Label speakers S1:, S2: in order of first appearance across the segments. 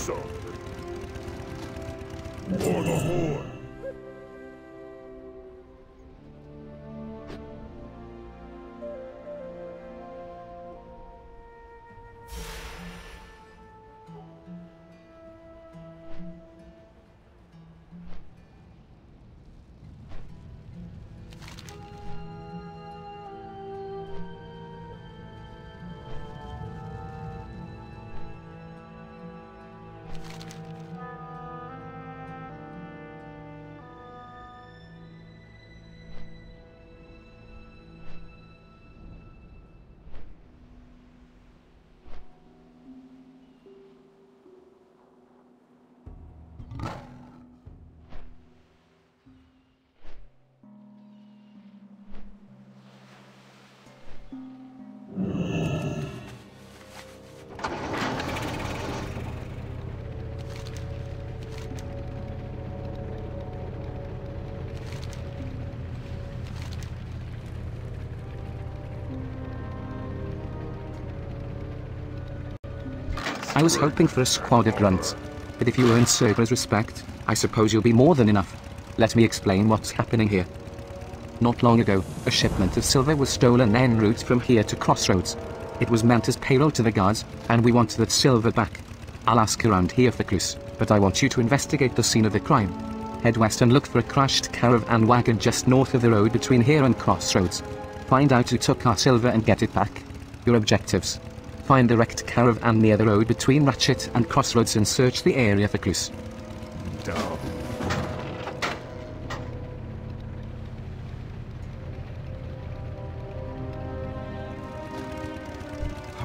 S1: some. For the Horde.
S2: I was hoping for a squad of grunts, but if you earn Cerberus respect, I suppose you'll be more than enough. Let me explain what's happening here. Not long ago, a shipment of silver was stolen en route from here to Crossroads. It was meant as payroll to the guards, and we want that silver back. I'll ask around here for clues, but I want you to investigate the scene of the crime. Head west and look for a crashed caravan wagon just north of the road between here and Crossroads. Find out who took our silver and get it back. Your objectives: find the wrecked caravan near the road between Ratchet and Crossroads and search the area for clues.
S1: Dumb.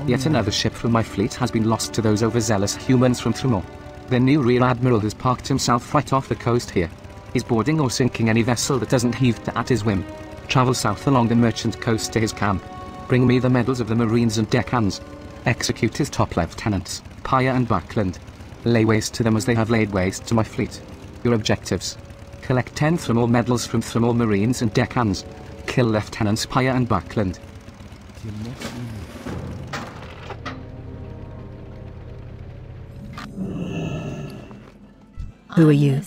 S2: Yet another ship from my fleet has been lost to those overzealous humans from Thrymor. The new Rear Admiral has parked himself right off the coast here. He's boarding or sinking any vessel that doesn't heave to at his whim. Travel south along the merchant coast to his camp. Bring me the medals of the Marines and deckhands. Execute his top lieutenants, Pyre and Buckland. Lay waste to them as they have laid waste to my fleet. Your objectives: collect 10 Thrymor medals from Thrymor Marines and deckhands. Kill Lieutenants Pyre and Buckland.
S3: Who are you?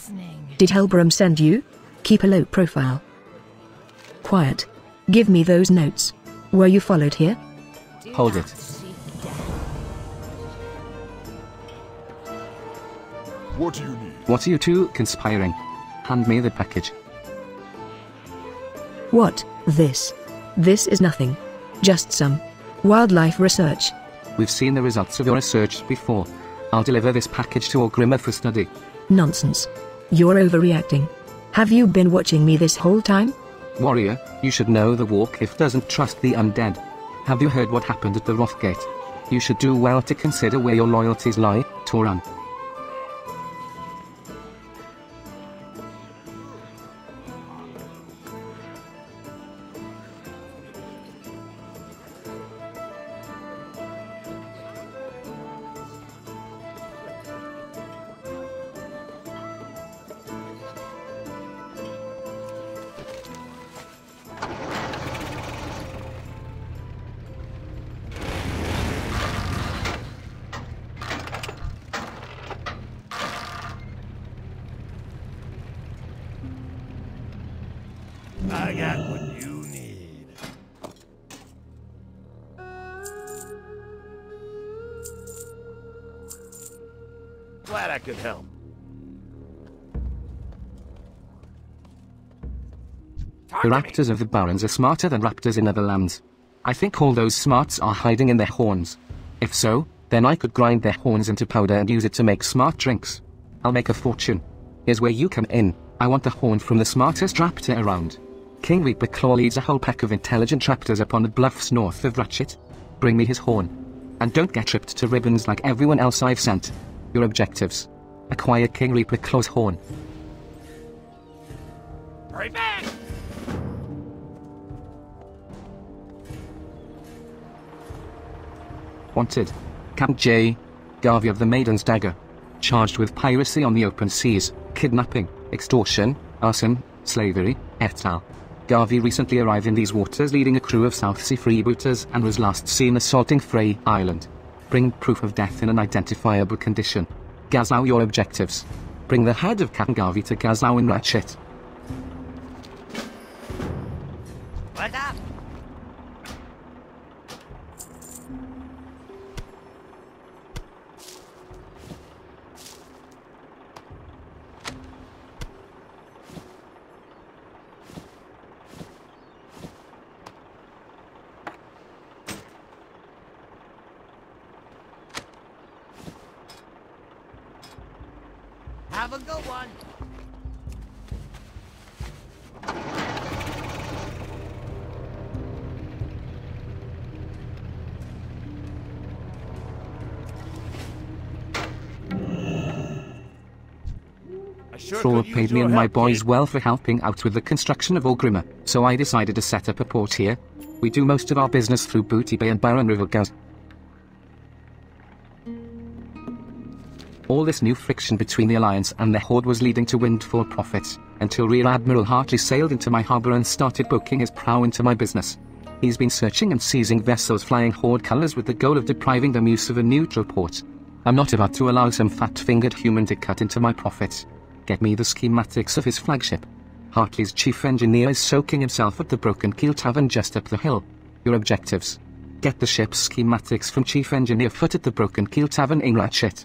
S3: Did Helbram send you? Keep a low profile. Quiet. Give me those notes. Were you followed here?
S2: Hold it.
S1: What do you need?
S2: What are you two conspiring? Hand me the package.
S3: What? This? This is nothing. Just some wildlife research.
S2: We've seen the results of your research before. I'll deliver this package to Orgrimmar for study.
S3: Nonsense. You're overreacting. Have you been watching me this whole time?
S2: Warrior, you should know the Warkif doesn't trust the undead. Have you heard what happened at the Rothgate? You should do well to consider where your loyalties lie, Tauran.
S1: I got what you need. Glad I could help.
S2: The raptors of the Barrens are smarter than raptors in other lands. I think all those smarts are hiding in their horns. If so, then I could grind their horns into powder and use it to make smart drinks. I'll make a fortune. Here's where you come in. I want the horn from the smartest raptor around. King Reaper Claw leads a whole pack of intelligent raptors up on the bluffs north of Ratchet. Bring me his horn. And don't get ripped to ribbons like everyone else I've sent. Your objectives: acquire King Reaper Claw's horn.
S1: Right back!
S2: Wanted: Captain J. Garvey of the Maiden's Dagger. Charged with piracy on the open seas, kidnapping, extortion, arson, slavery, etc. Garvey recently arrived in these waters leading a crew of South Sea freebooters and was last seen assaulting Frey Island. Bring proof of death in an identifiable condition. Gazao, your objectives. Bring the head of Captain Garvey to Gazao and Ratchet.
S1: What's up? Have a good one.
S2: Thor paid me and my boys well for helping out with the construction of Orgrimmar, so I decided to set up a port here. We do most of our business through Booty Bay and Barren River Gas. All this new friction between the Alliance and the Horde was leading to windfall profits, until Rear Admiral Hartley sailed into my harbour and started poking his prow into my business. He's been searching and seizing vessels flying Horde colours with the goal of depriving them use of a neutral port. I'm not about to allow some fat-fingered human to cut into my profits. Get me the schematics of his flagship. Hartley's chief engineer is soaking himself at the Broken Keel Tavern just up the hill. Your objectives. Get the ship's schematics from Chief Engineer Foot at the Broken Keel Tavern in Ratchet.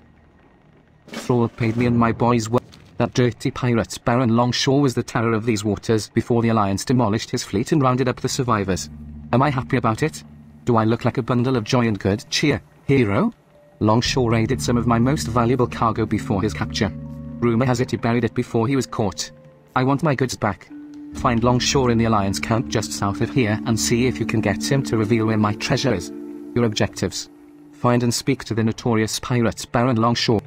S2: Thrall paid me and my boys well. That dirty pirate Baron Longshore was the terror of these waters before the Alliance demolished his fleet and rounded up the survivors. Am I happy about it? Do I look like a bundle of joy and good cheer, hero? Longshore raided some of my most valuable cargo before his capture. Rumor has it he buried it before he was caught. I want my goods back. Find Longshore in the Alliance camp just south of here and see if you can get him to reveal where my treasure is. Your objectives. Find and speak to the notorious pirate Baron Longshore.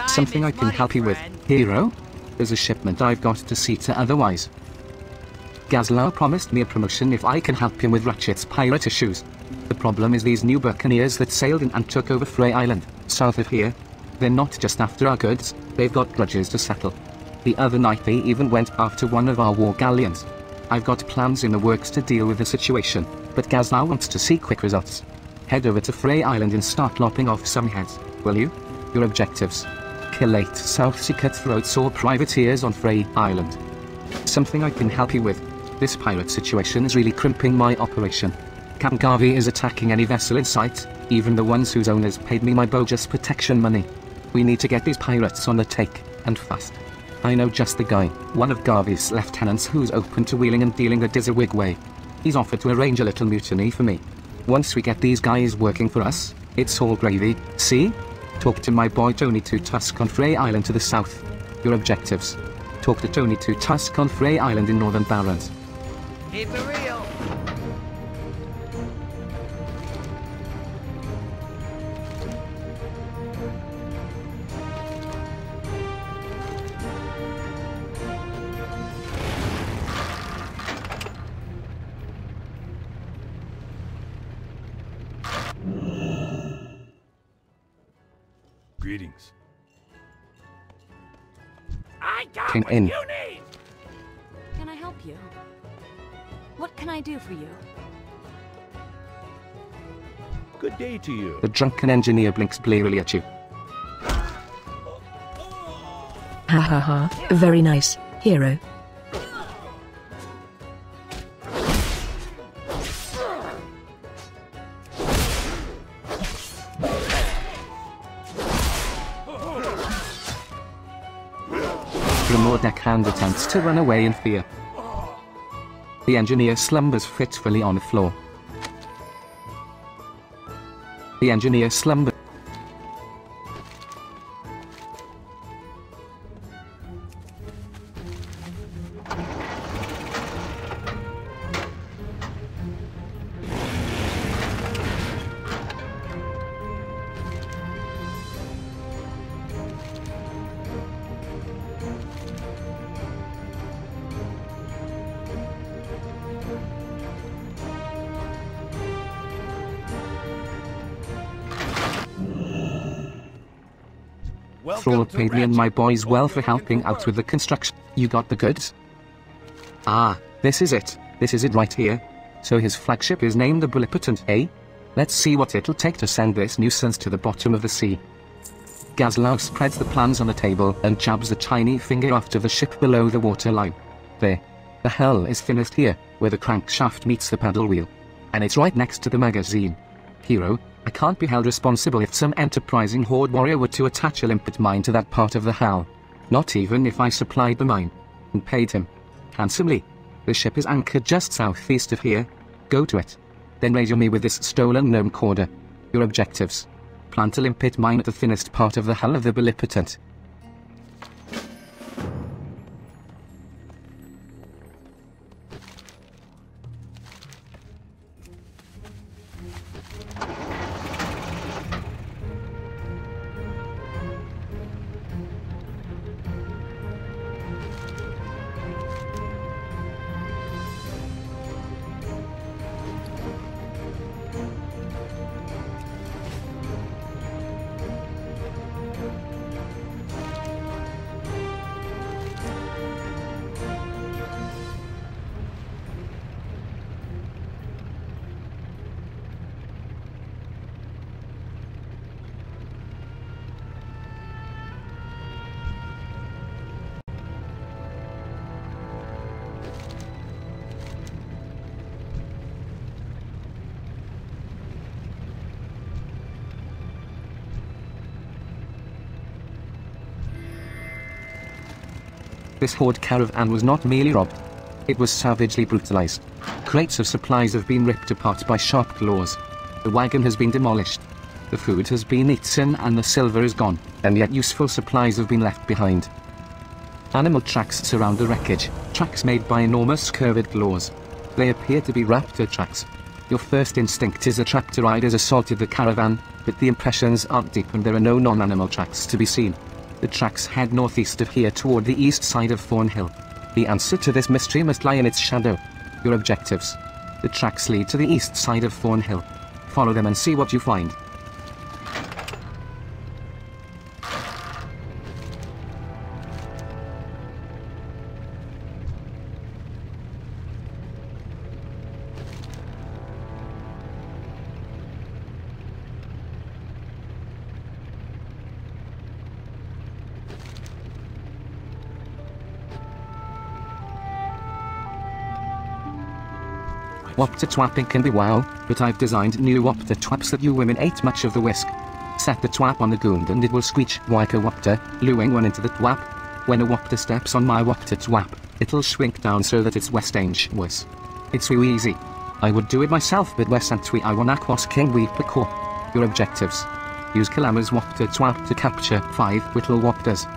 S2: Something I can help you with, hero? There's a shipment I've got to see to otherwise. Gazlau promised me a promotion if I can help him with Ratchet's pirate issues. The problem is these new buccaneers that sailed in and took over Frey Island, south of here. They're not just after our goods, they've got grudges to settle. The other night they even went after one of our war galleons. I've got plans in the works to deal with the situation, but Gazlau wants to see quick results. Head over to Frey Island and start lopping off some heads, will you? Your objectives. Kill 8 South Sea cutthroats or privateers on Frey Island. Something I can help you with. This pirate situation is really crimping my operation. Captain Garvey is attacking any vessel in sight, even the ones whose owners paid me my bogus protection money. We need to get these pirates on the take, and fast. I know just the guy, one of Garvey's lieutenants who's open to wheeling and dealing the Dizzerwig way. He's offered to arrange a little mutiny for me. Once we get these guys working for us, it's all gravy, see? Talk to my boy Tony to Tusk on Frey Island to the south. Your objectives. Talk to Tony to Tusk on Frey Island in Northern Barrens.
S1: Keep it real. Greetings. I got
S2: Came
S1: what
S2: in.
S1: you need.
S4: Can I help you? What can I do for you?
S1: Good day to you.
S2: The drunken engineer blinks blearily at you.
S3: Ha ha ha, very nice, hero.
S2: Grimor deckhand attempts to run away in fear. The engineer slumbers fitfully on the floor. The engineer slumbers. Thrall paid me and my boys well for helping out with the construction. You got the goods? Ah, this is it. This is it right here. So his flagship is named the Bullipotent, eh? Let's see what it'll take to send this nuisance to the bottom of the sea. Gazlow spreads the plans on the table and jabs a tiny finger after the ship below the waterline. There. The hull is finished here, where the crankshaft meets the paddle wheel. And it's right next to the magazine. Hero, I can't be held responsible if some enterprising Horde warrior were to attach a limpet mine to that part of the hull. Not even if I supplied the mine. And paid him. Handsomely. The ship is anchored just southeast of here. Go to it. Then radio me with this stolen gnome corder. Your objectives. Plant a limpet mine at the thinnest part of the hull of the Bullipotent. This Horde caravan was not merely robbed. It was savagely brutalized. Crates of supplies have been ripped apart by sharp claws. The wagon has been demolished. The food has been eaten and the silver is gone, and yet useful supplies have been left behind. Animal tracks surround the wreckage, tracks made by enormous curved claws. They appear to be raptor tracks. Your first instinct is that raptor riders assaulted the caravan, but the impressions aren't deep and there are no non-animal tracks to be seen. The tracks head northeast of here toward the east side of Thornhill. The answer to this mystery must lie in its shadow. Your objectives. The tracks lead to the east side of Thornhill. Follow them and see what you find. Wapta twapping can be wow, but I've designed new wapta twaps that you women ate much of the whisk. Set the twap on the goond and it will squeech like a wapta, luring one into the twap. When a wapta steps on my wapta twap, it'll shrink down so that it's Westange was. It's so easy. I would do it myself but Wesantwi I want aquas king we pako. Your objectives. Use Kalama's wapta twap to capture 5 little waptas.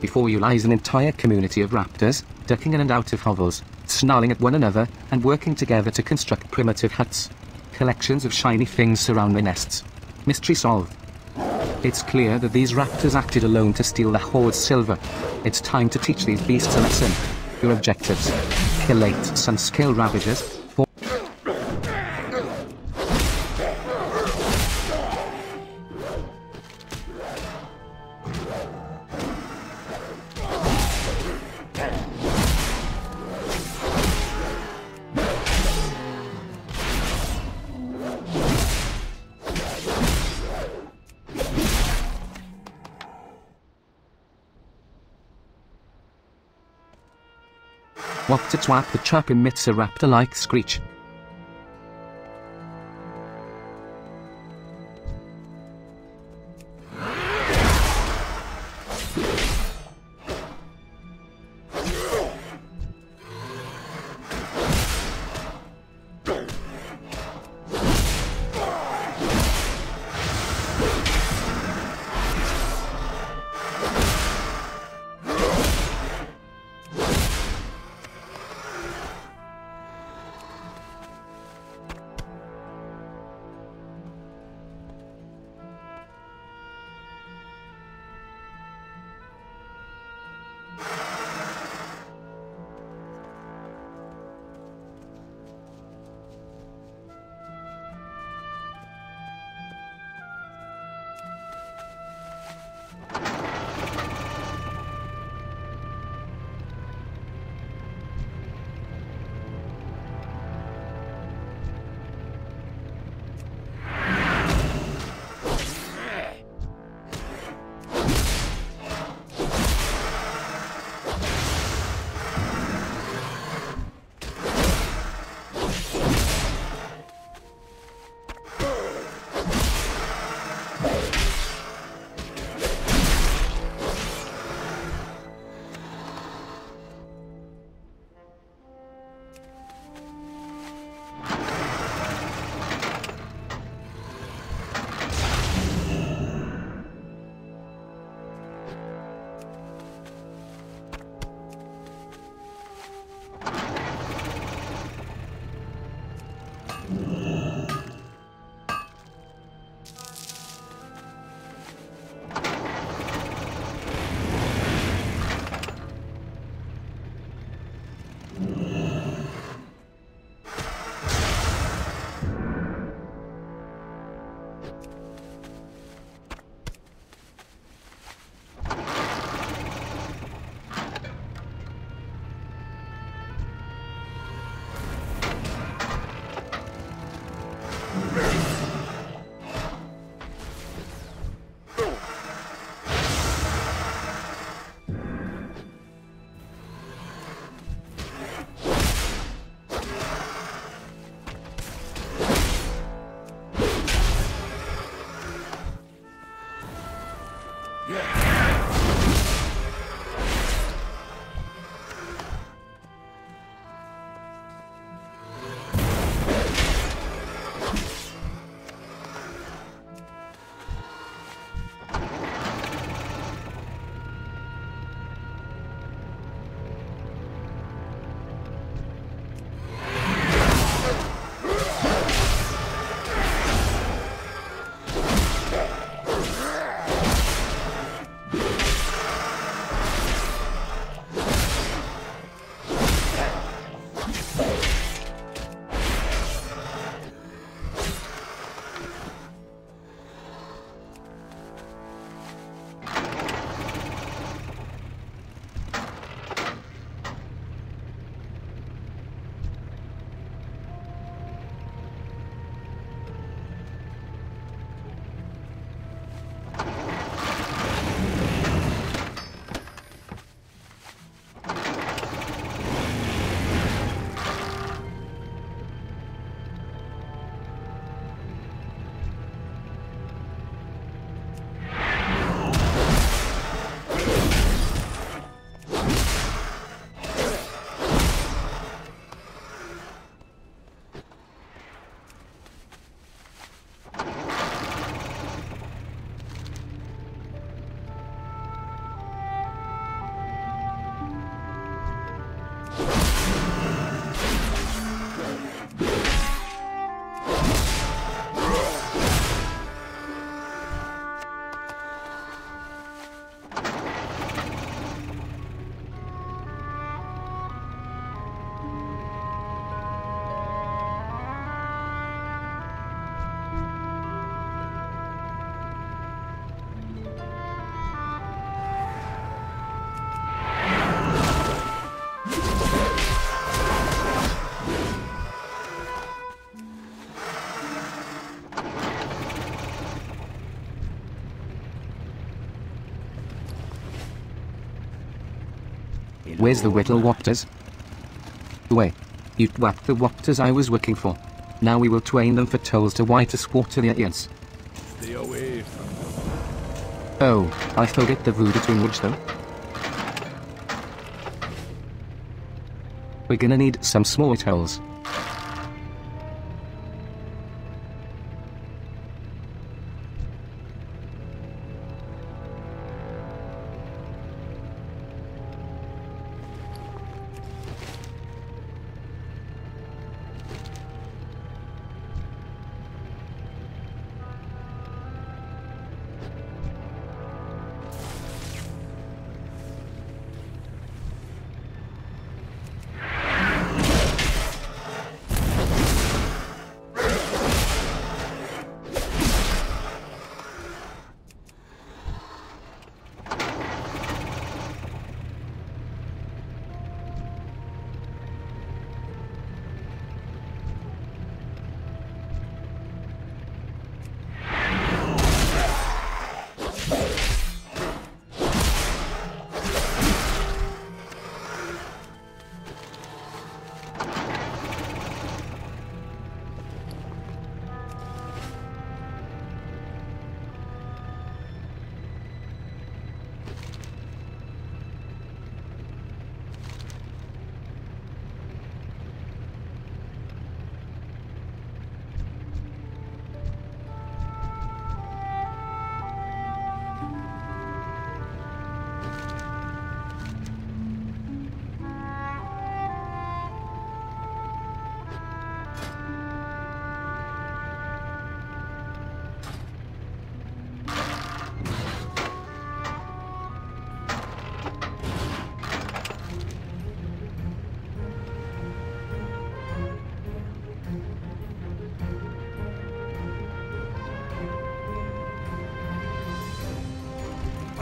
S2: Before you lies an entire community of raptors, ducking in and out of hovels, snarling at one another, and working together to construct primitive huts. Collections of shiny things surround their nests. Mystery solved. It's clear that these raptors acted alone to steal the Horde's silver. It's time to teach these beasts a lesson. Your objectives. Kill 8 sun-scale ravagers. Wapta twap the trap emits a raptor-like screech. Where's the little wapters? Wait. You whacked the wapters I was looking for. Now we will train them for tolls to white us water their ears.
S1: Stay away from them.
S2: Oh, I forget the voodoo to enrich them. We're gonna need some small tolls.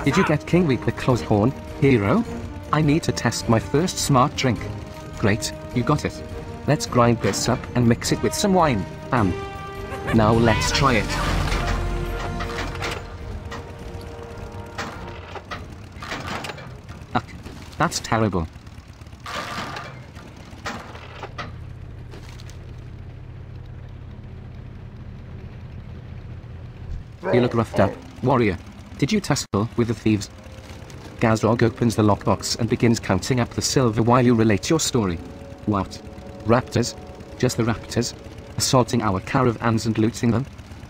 S2: Did you get King Week the Closehorn, hero? I need to test my first smart drink. Great, you got it. Let's grind this up and mix it with some wine. Now let's try it. Ugh, that's terrible. You look roughed up, warrior. Did you tussle with the thieves? Gazrog opens the lockbox and begins counting up the silver while you relate your story. What? Raptors? Just the raptors? Assaulting our caravans and looting them?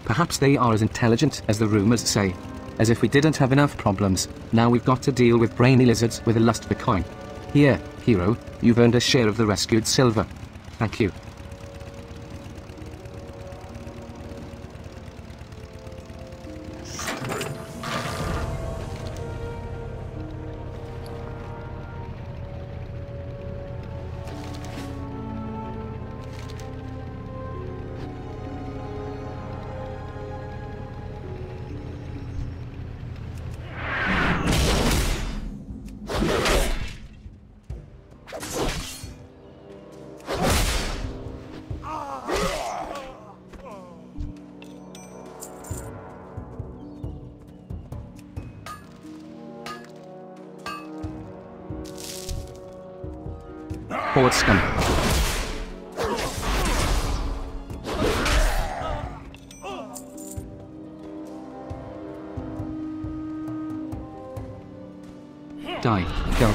S2: Perhaps they are as intelligent as the rumors say. As if we didn't have enough problems, now we've got to deal with brainy lizards with a lust for coin. Here, hero, you've earned a share of the rescued silver. Thank you. Forward scum. Die, go.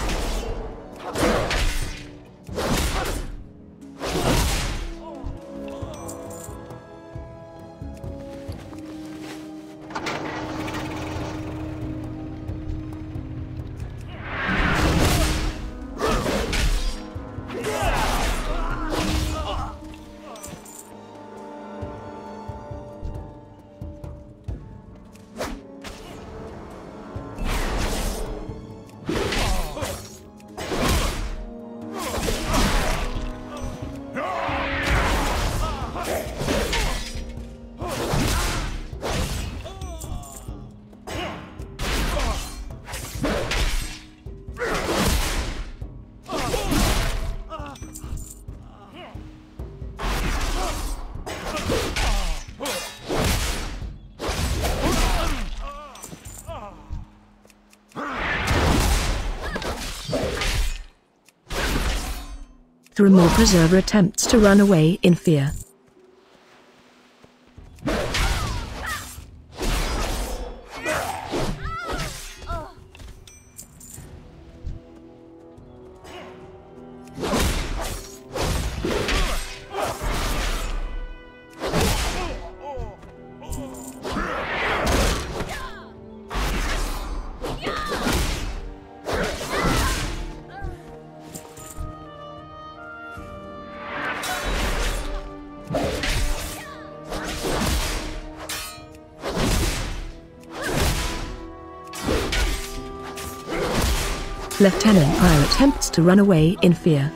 S3: Thrall Preserver attempts to run away in fear. Lieutenant Pyre attempts to run away in fear.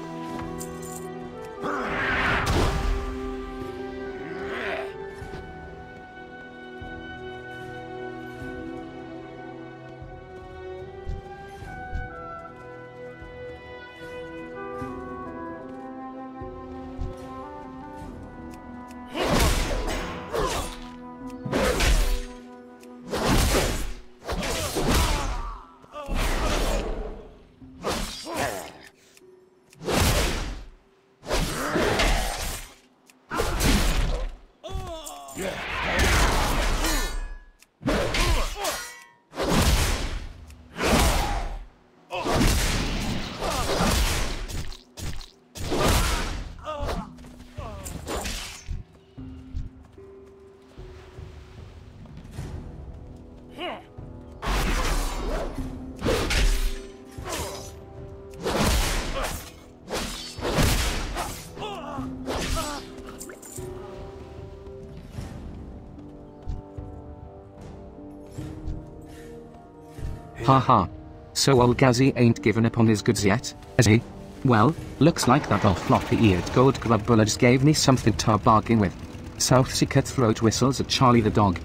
S2: Haha. So old Gazzy ain't given up on his goods yet, has he? Well, looks like that old floppy-eared gold grub buller just gave me something to bargain with. Southsea Cutthroat whistles at Charlie the dog.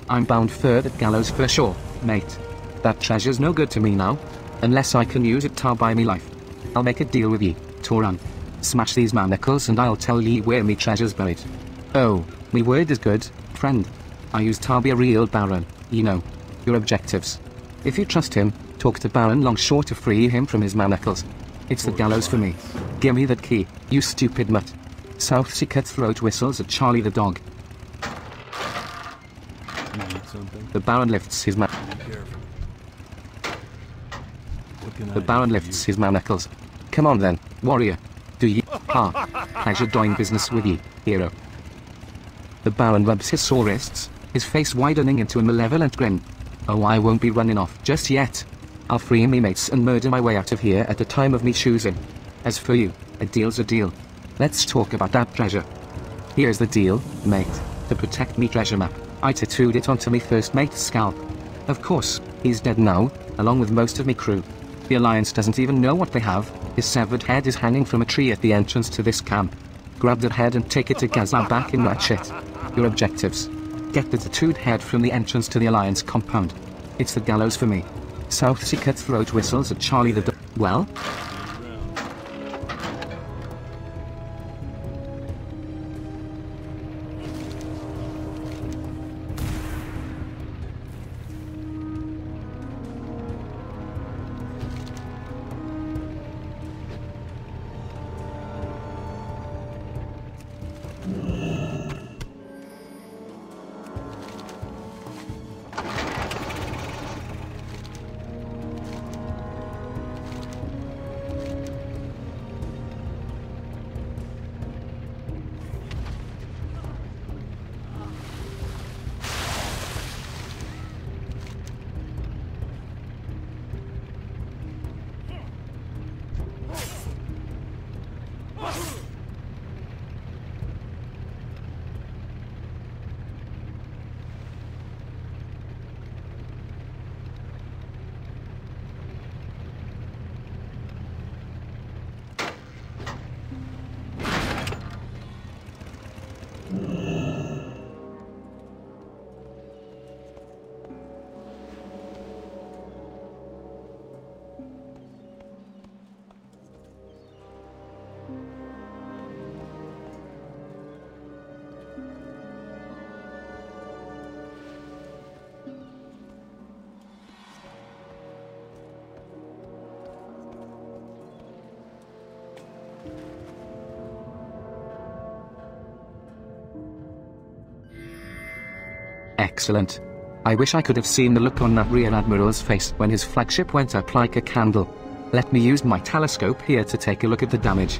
S2: I'm bound for that gallows for sure, mate. That treasure's no good to me now, unless I can use it to buy me life. I'll make a deal with ye, Tarren. Smash these manacles and I'll tell ye where me treasure's buried. Oh, My word is good, friend. I used to be a real Baron, you know. Your objectives. If you trust him, talk to Baron Longshore to free him from his manacles. It's the gallows for me. Give me that key, you stupid mutt. Southsea Cutthroat whistles at Charlie the dog.
S1: You need something?
S2: The Baron lifts his
S1: Be careful. What can I
S2: The
S1: do
S2: Baron
S1: for
S2: lifts
S1: you?
S2: his manacles. Come on then, warrior. Do ye? Ha. Pleasure doing business with ye, hero. The Baron rubs his sore wrists, his face widening into a malevolent grin. Oh, I won't be running off just yet. I'll free me mates and murder my way out of here at the time of me choosing. As for you, a deal's a deal. Let's talk about that treasure. Here's the deal, mate. To protect me treasure map, I tattooed it onto me first mate's scalp. Of course, he's dead now, along with most of me crew. The Alliance doesn't even know what they have. His severed head is hanging from a tree at the entrance to this camp. Grab that head and take it to Gazla back in Ratchet. Your objectives. Get the tattooed head from the entrance to the Alliance compound. It's the gallows for me. Southsea Cutthroat whistles at Charlie the dog. Well? Excellent. I wish I could have seen the look on that Rear Admiral's face when his flagship went up like a candle. Let me use my telescope here to take a look at the damage.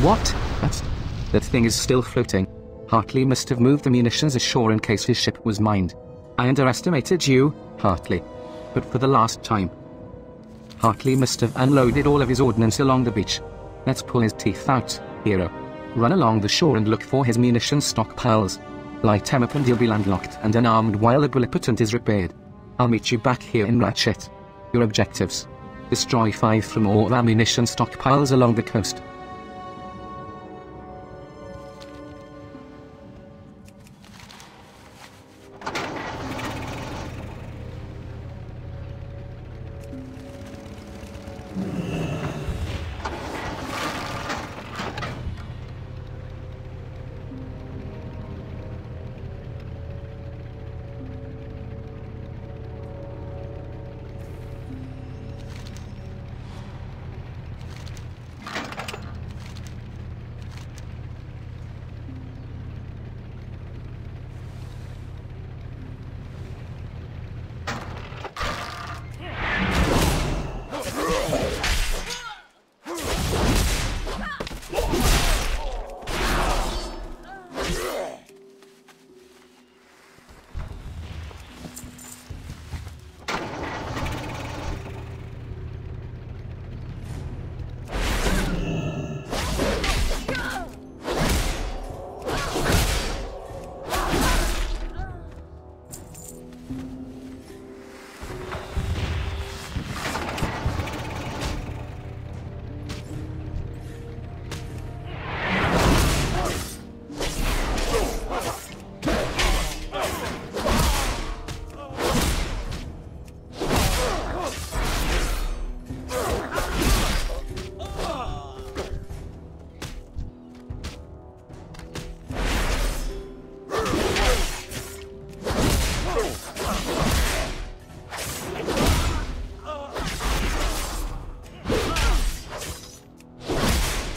S2: What? That thing is still floating. Hartley must have moved the munitions ashore in case his ship was mined. I underestimated you, Hartley. But for the last time. Hartley must have unloaded all of his ordnance along the beach. Let's pull his teeth out, hero. Run along the shore and look for his munitions stockpiles. Light him up and he'll be landlocked and unarmed while the bullet is repaired. I'll meet you back here in Ratchet. Your objectives. Destroy 5 from all ammunition stockpiles along the coast.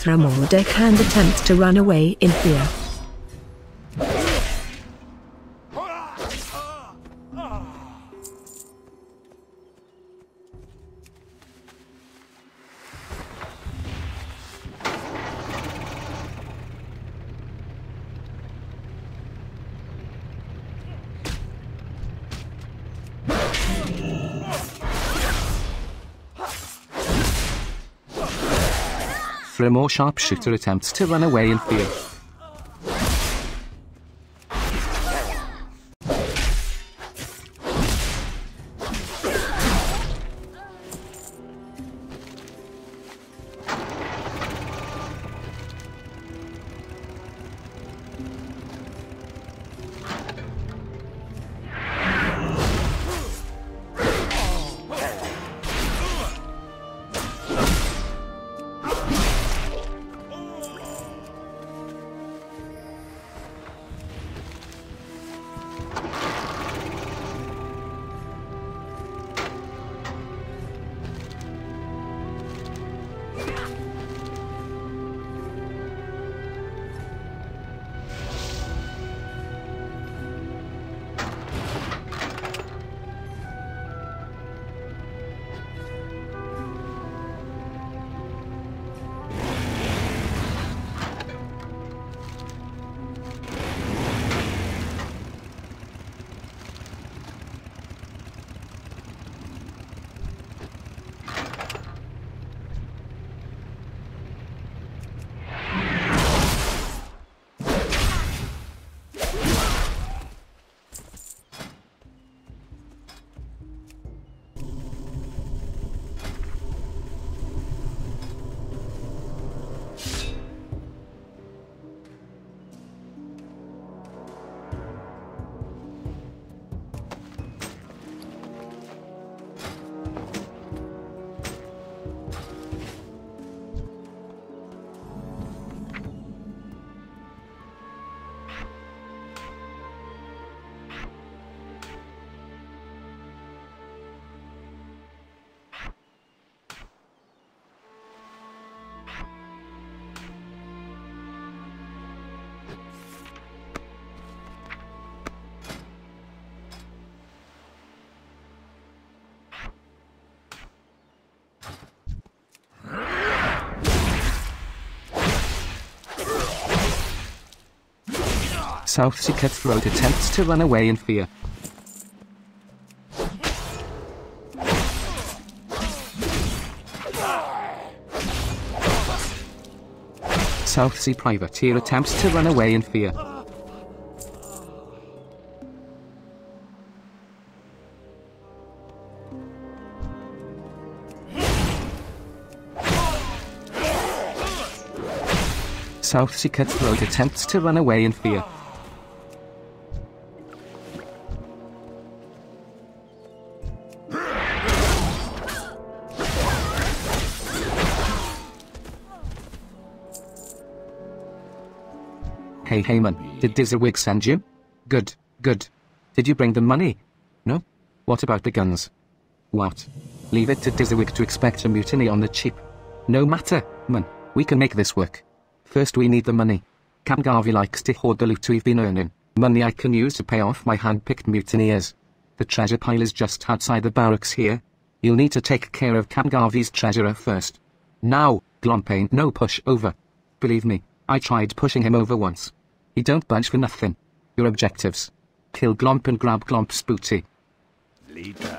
S3: Thromordeck and attempts to run away in fear.
S2: Thromor sharpshooter attempts to run away in fear. Southsea Cutthroat attempts to run away in fear. Southsea Privateer attempts to run away in fear. Southsea Cutthroat attempts to run away in fear. Hey Heyman, did Dizzywig send you? Good, good. Did you bring the money? No? What about the guns? What? Leave it to Dizzywig to expect a mutiny on the cheap. No matter, man, we can make this work. First we need the money. Camgarvey likes to hoard the loot we've been earning, money I can use to pay off my hand-picked mutineers. The treasure pile is just outside the barracks here. You'll need to take care of Camgarvey's treasurer first. Now, Glomp ain't no pushover. Believe me, I tried pushing him over once. He don't budge for nothing. Your objectives: kill Glomp and grab Glomp's booty.
S1: Leader.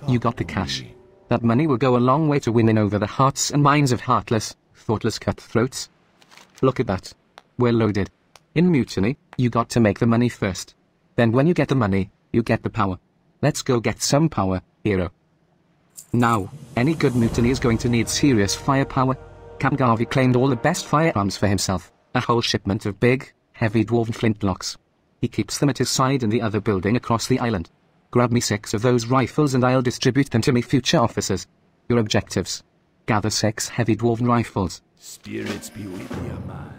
S2: You got the cash. That money will go a long way to winning over the hearts and minds of heartless, thoughtless cutthroats. Look at that. We're loaded. In Mutiny, you got to make the money first. Then when you get the money, you get the power. Let's go get some power, hero. Now, any good mutiny is going to need serious firepower. Kamgarvi claimed all the best firearms for himself, a whole shipment of big, heavy dwarven flintlocks. He keeps them at his side in the other building across the island. Grab me 6 of those rifles and I'll distribute them to me future officers. Your objectives. Gather 6 heavy dwarven rifles.
S1: Spirits be with you, man.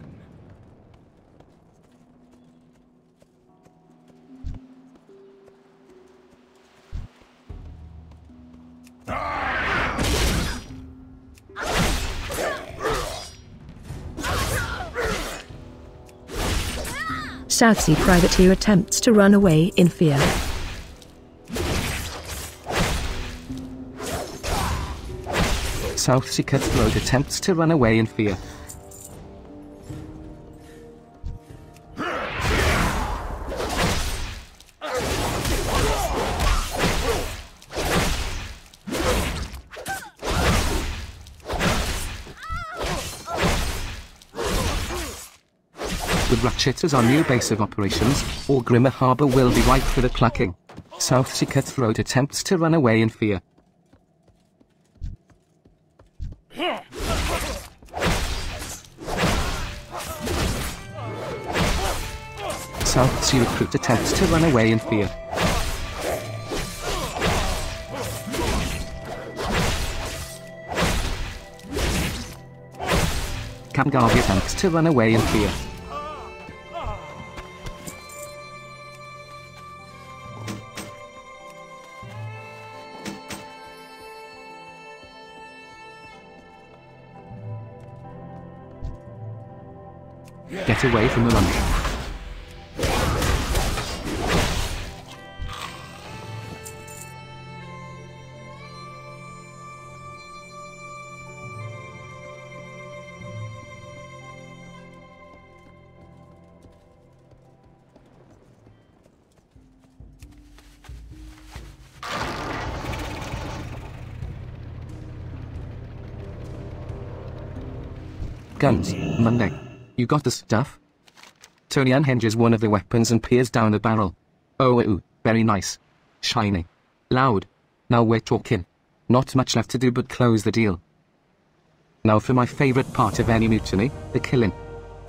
S3: Southsea privateer attempts to run away in fear.
S2: Southsea cutthroat attempts to run away in fear. With Ratchet as our new base of operations, Orgrimmar Harbour will be ripe for the clucking. Southsea cutthroat attempts to run away in fear. Southsea recruit attempts to run away in fear. Kamgarvi attempts to run away in fear. Get away from the lunch. Guns, Monday. You got the stuff? Tony unhinges one of the weapons and peers down the barrel. Oh, ooh, very nice. Shiny. Loud. Now we're talking. Not much left to do but close the deal. Now for my favorite part of any mutiny, the killing.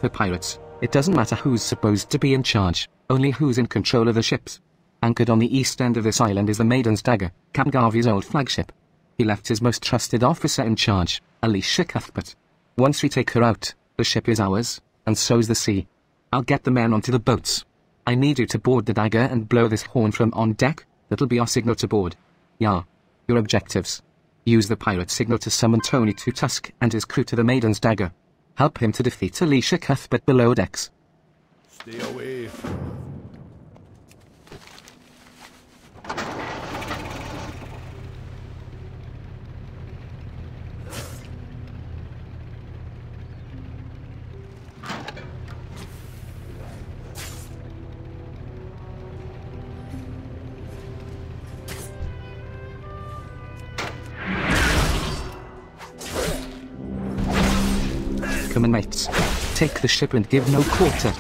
S2: For pirates, it doesn't matter who's supposed to be in charge, only who's in control of the ships. Anchored on the east end of this island is the Maiden's Dagger, Kamgarvi's old flagship. He left his most trusted officer in charge, Alicia Cuthbert. Once we take her out, the ship is ours, and so's the sea. I'll get the men onto the boats. I need you to board the dagger and blow this horn from on deck. That'll be our signal to board. Yeah. Your objectives. Use the pirate signal to summon Tony to Tusk and his crew to the Maiden's Dagger. Help him to defeat Alicia Cuthbert below decks.
S1: Stay away from...
S2: Come on, mates. Take the ship and give no quarter.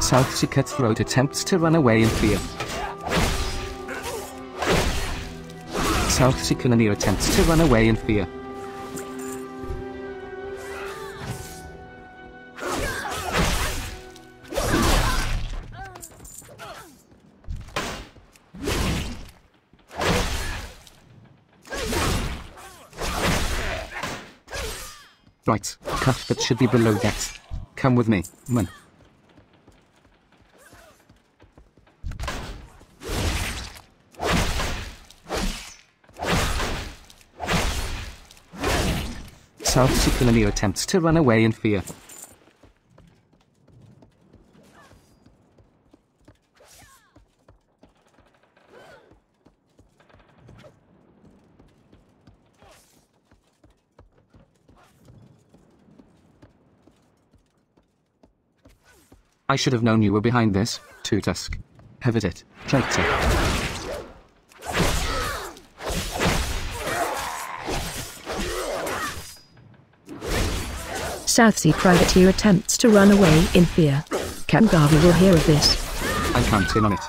S2: Southsea Cutthroat attempts to run away in fear. Southsea Cannoneer attempts to run away in fear. Right, Cuthbert should be below decks. Come with me, man. Southsea Cannoneer attempts to run away in fear. I should have known you were behind this, Tusk. Have at it, traitor.
S3: Southsea privateer attempts to run away in fear. Captain Garvey will hear of this.
S2: I'm counting on it.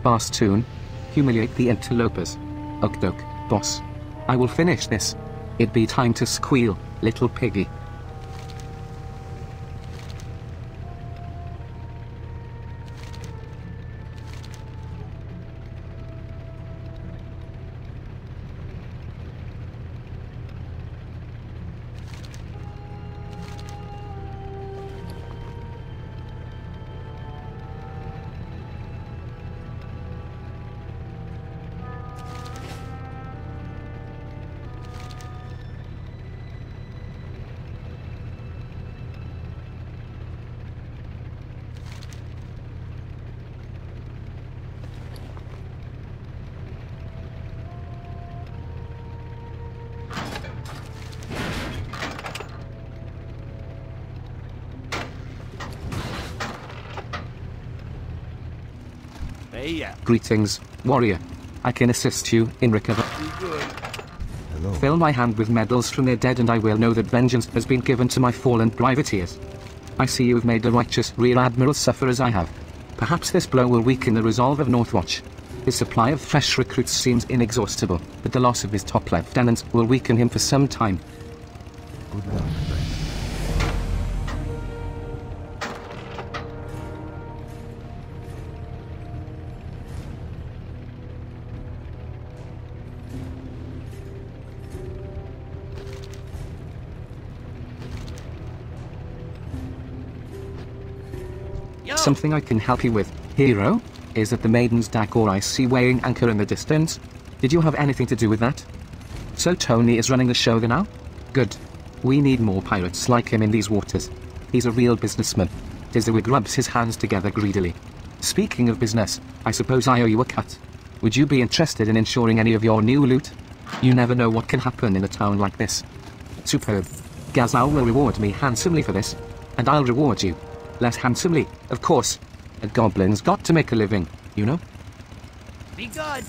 S2: Bastoon. Humiliate the interlopers. Okdok, boss. I will finish this. It be time to squeal, little piggy. Greetings, warrior. I can assist you in recovery. Fill my hand with medals from their dead and I will know that vengeance has been given to my fallen privateers. I see you have made the righteous rear admiral suffer as I have. Perhaps this blow will weaken the resolve of Northwatch. His supply of fresh recruits seems inexhaustible, but the loss of his top lieutenants will weaken him for some time.
S1: Good luck.
S2: Something I can help you with, hero? Is that the Maiden's Dagger I see weighing anchor in the distance? Did you have anything to do with that? So Tony is running the show there now? Good. We need more pirates like him in these waters. He's a real businessman. Tizawig rubs his hands together greedily. Speaking of business, I suppose I owe you a cut. Would you be interested in insuring any of your new loot? You never know what can happen in a town like this. Superb. Gazal will reward me handsomely for this. And I'll reward you. Less handsomely, of course. A goblin's got to make a living, you know?
S1: Be good.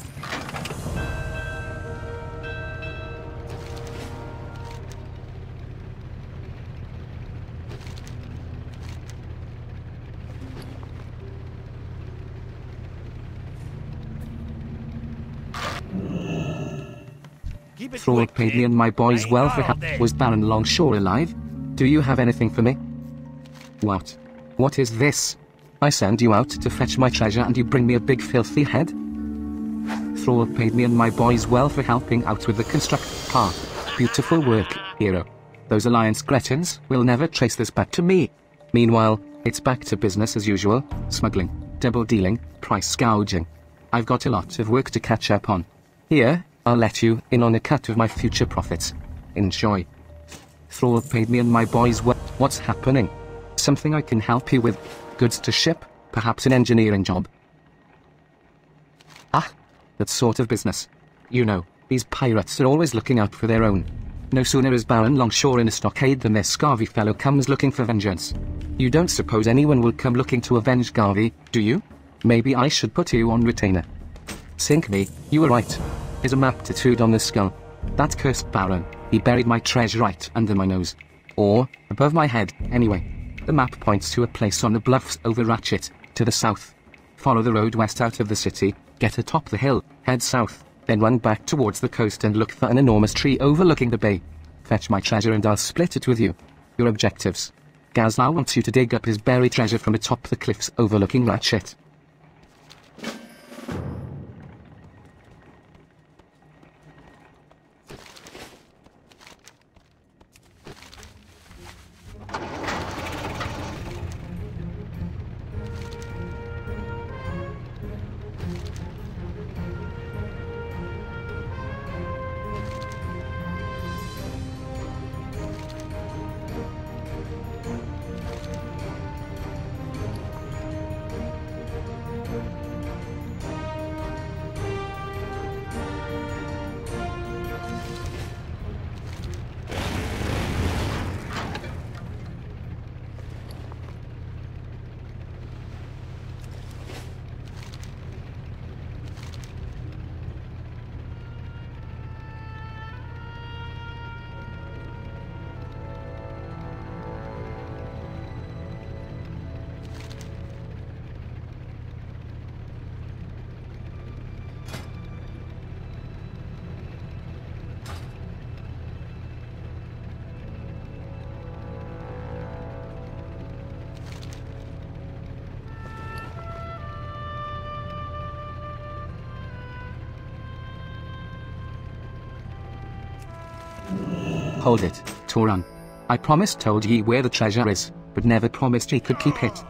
S2: Thrall paid me and my boys well for Was Baron Longshore alive? Do you have anything for me? What? What is this? I send you out to fetch my treasure and you bring me a big filthy head? Thrall paid me and my boys well for helping out with the construction part. Beautiful work, hero. Those Alliance Gretins will never trace this back to me. Meanwhile, it's back to business as usual, smuggling, double dealing, price gouging. I've got a lot of work to catch up on. Here, I'll let you in on a cut of my future profits. Enjoy. Thrall paid me and my boys well. What's happening? Something I can help you with? Goods to ship? Perhaps an engineering job? Ah, that sort of business. You know, these pirates are always looking out for their own. No sooner is Baron Longshore in a stockade than their scurvy fellow comes looking for vengeance. You don't suppose anyone will come looking to avenge Garvey, do you? Maybe I should put you on retainer. Sink me, you were right. There's a map tattooed on the skull. That cursed Baron, he buried my treasure right under my nose. Or, above my head, anyway. The map points to a place on the bluffs over Ratchet, to the south. Follow the road west out of the city, get atop the hill, head south, then run back towards the coast and look for an enormous tree overlooking the bay. Fetch my treasure and I'll split it with you. Your objectives. Gazlow wants you to dig up his buried treasure from atop the cliffs overlooking Ratchet. Hold it, Tauran. I told ye where the treasure is, but never promised ye could keep it.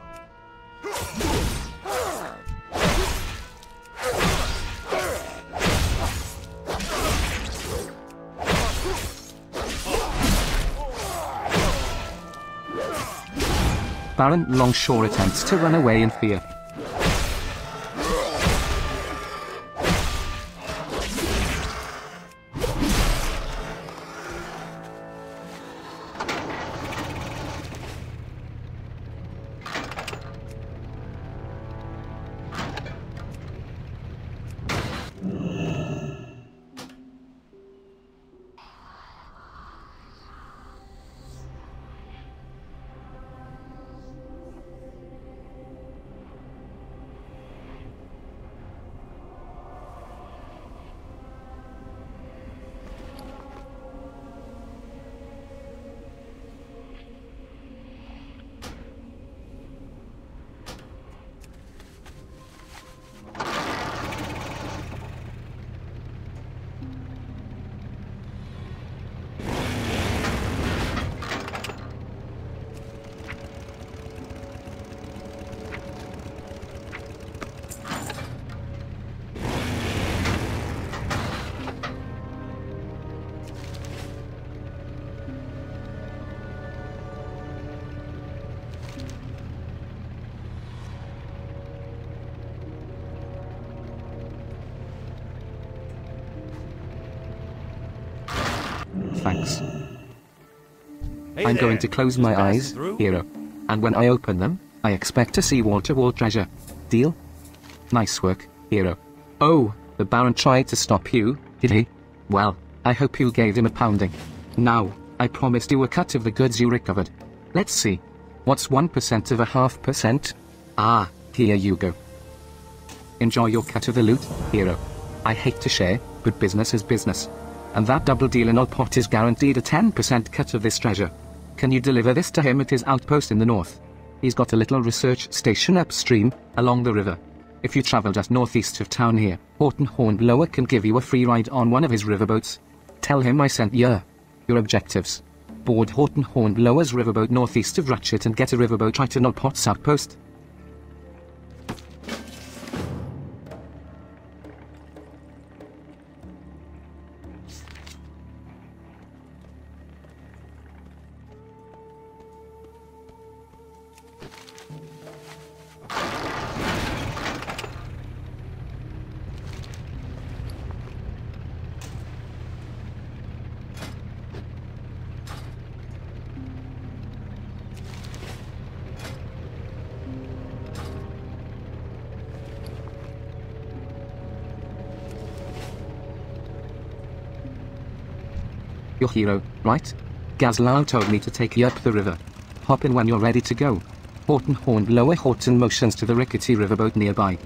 S2: Baron Longshore attempts to run away in fear. Thanks. I'm going to close my eyes, hero. And when I open them, I expect to see wall-to-wall treasure. Deal? Nice work, hero. Oh, the Baron tried to stop you, did he? Well, I hope you gave him a pounding. Now, I promised you a cut of the goods you recovered. Let's see. What's 1% of a 0.5%? Ah, here you go. Enjoy your cut of the loot, hero. I hate to share, but business is business. And that double deal in Pot is guaranteed a 10% cut of this treasure. Can you deliver this to him at his outpost in the north? He's got a little research station upstream, along the river. If you travel just northeast of town here, Horton Hornblower can give you a free ride on one of his riverboats. Tell him I sent ya. Your objectives. Board Horton Hornblower's riverboat northeast of Ratchet and get a riverboat right to Nodpot's outpost. Your hero, right? Gazlao told me to take you up the river. Hop in when you're ready to go. Horton Hornblower Horton motions to the rickety riverboat nearby.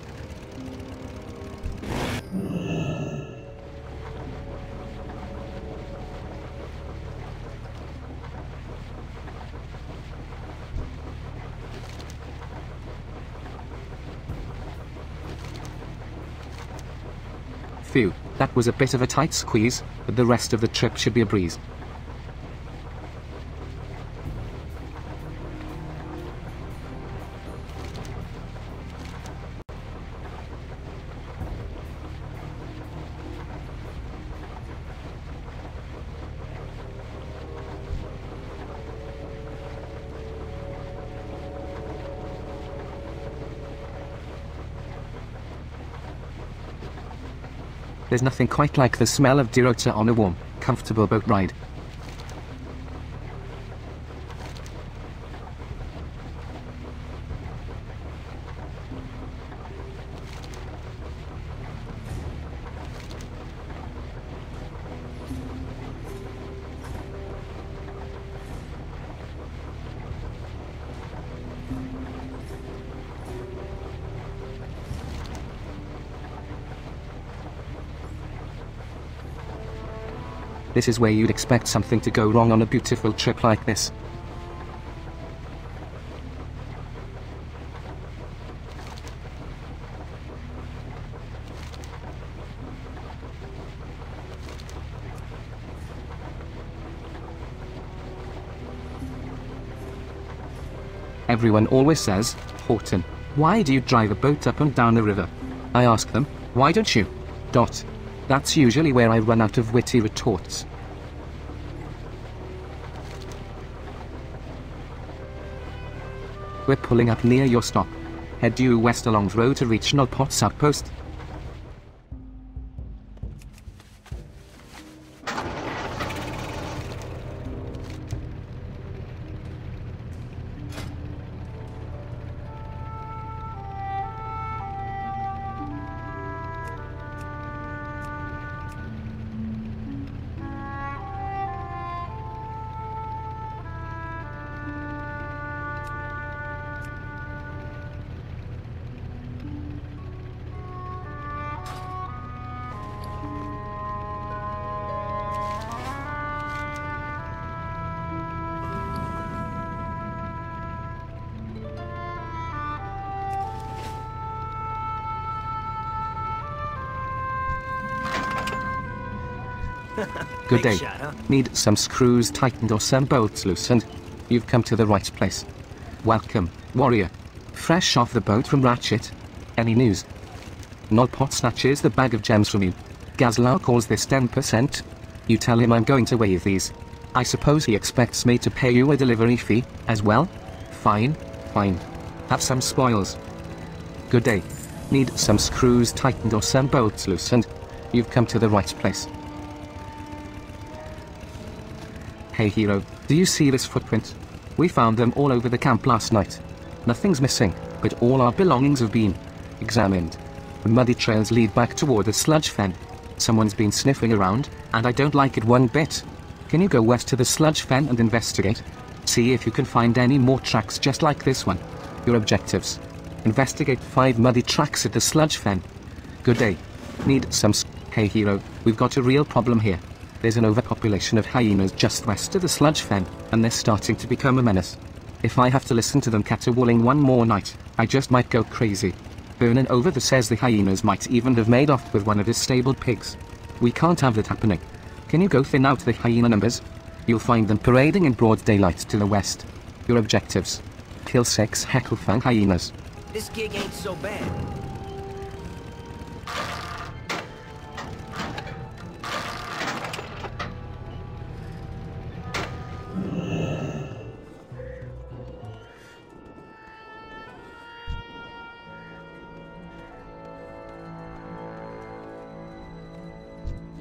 S2: Phew, that was a bit of a tight squeeze, but the rest of the trip should be a breeze. There's nothing quite like the smell of Dirota on a warm, comfortable boat ride. This is where you'd expect something to go wrong on a beautiful trip like this. Everyone always says, Horton, why do you drive a boat up and down the river? I ask them, why don't you? Dot. That's usually where I run out of witty retorts. We're pulling up near your stop. Head due west along the road to reach Nodpot's outpost. Good day. Need some screws tightened or some bolts loosened? You've come to the right place. Welcome, warrior. Fresh off the boat from Ratchet. Any news? Nodpot snatches the bag of gems from you. Gazlao calls this 10%. You tell him I'm going to waive these. I suppose he expects me to pay you a delivery fee, as well? Fine, fine. Have some spoils. Good day. Need some screws tightened or some bolts loosened? You've come to the right place. Hey hero, do you see this footprint? We found them all over the camp last night. Nothing's missing, but all our belongings have been examined. The muddy trails lead back toward the sludge fen. Someone's been sniffing around, and I don't like it one bit. Can you go west to the sludge fen and investigate? See if you can find any more tracks just like this one. Your objectives. Investigate 5 muddy tracks at the sludge fen. Good day. Need some Hey hero, we've got a real problem here. There's an overpopulation of hyenas just west of the sludge fen, and they're starting to become a menace. If I have to listen to them caterwauling one more night, I just might go crazy. Burning over the says the hyenas might even have made off with one of his stabled pigs. We can't have that happening. Can you go thin out the hyena numbers? You'll find them parading in broad daylight to the west. Your objectives: kill 6 Hecklefang hyenas.
S1: This gig ain't so bad.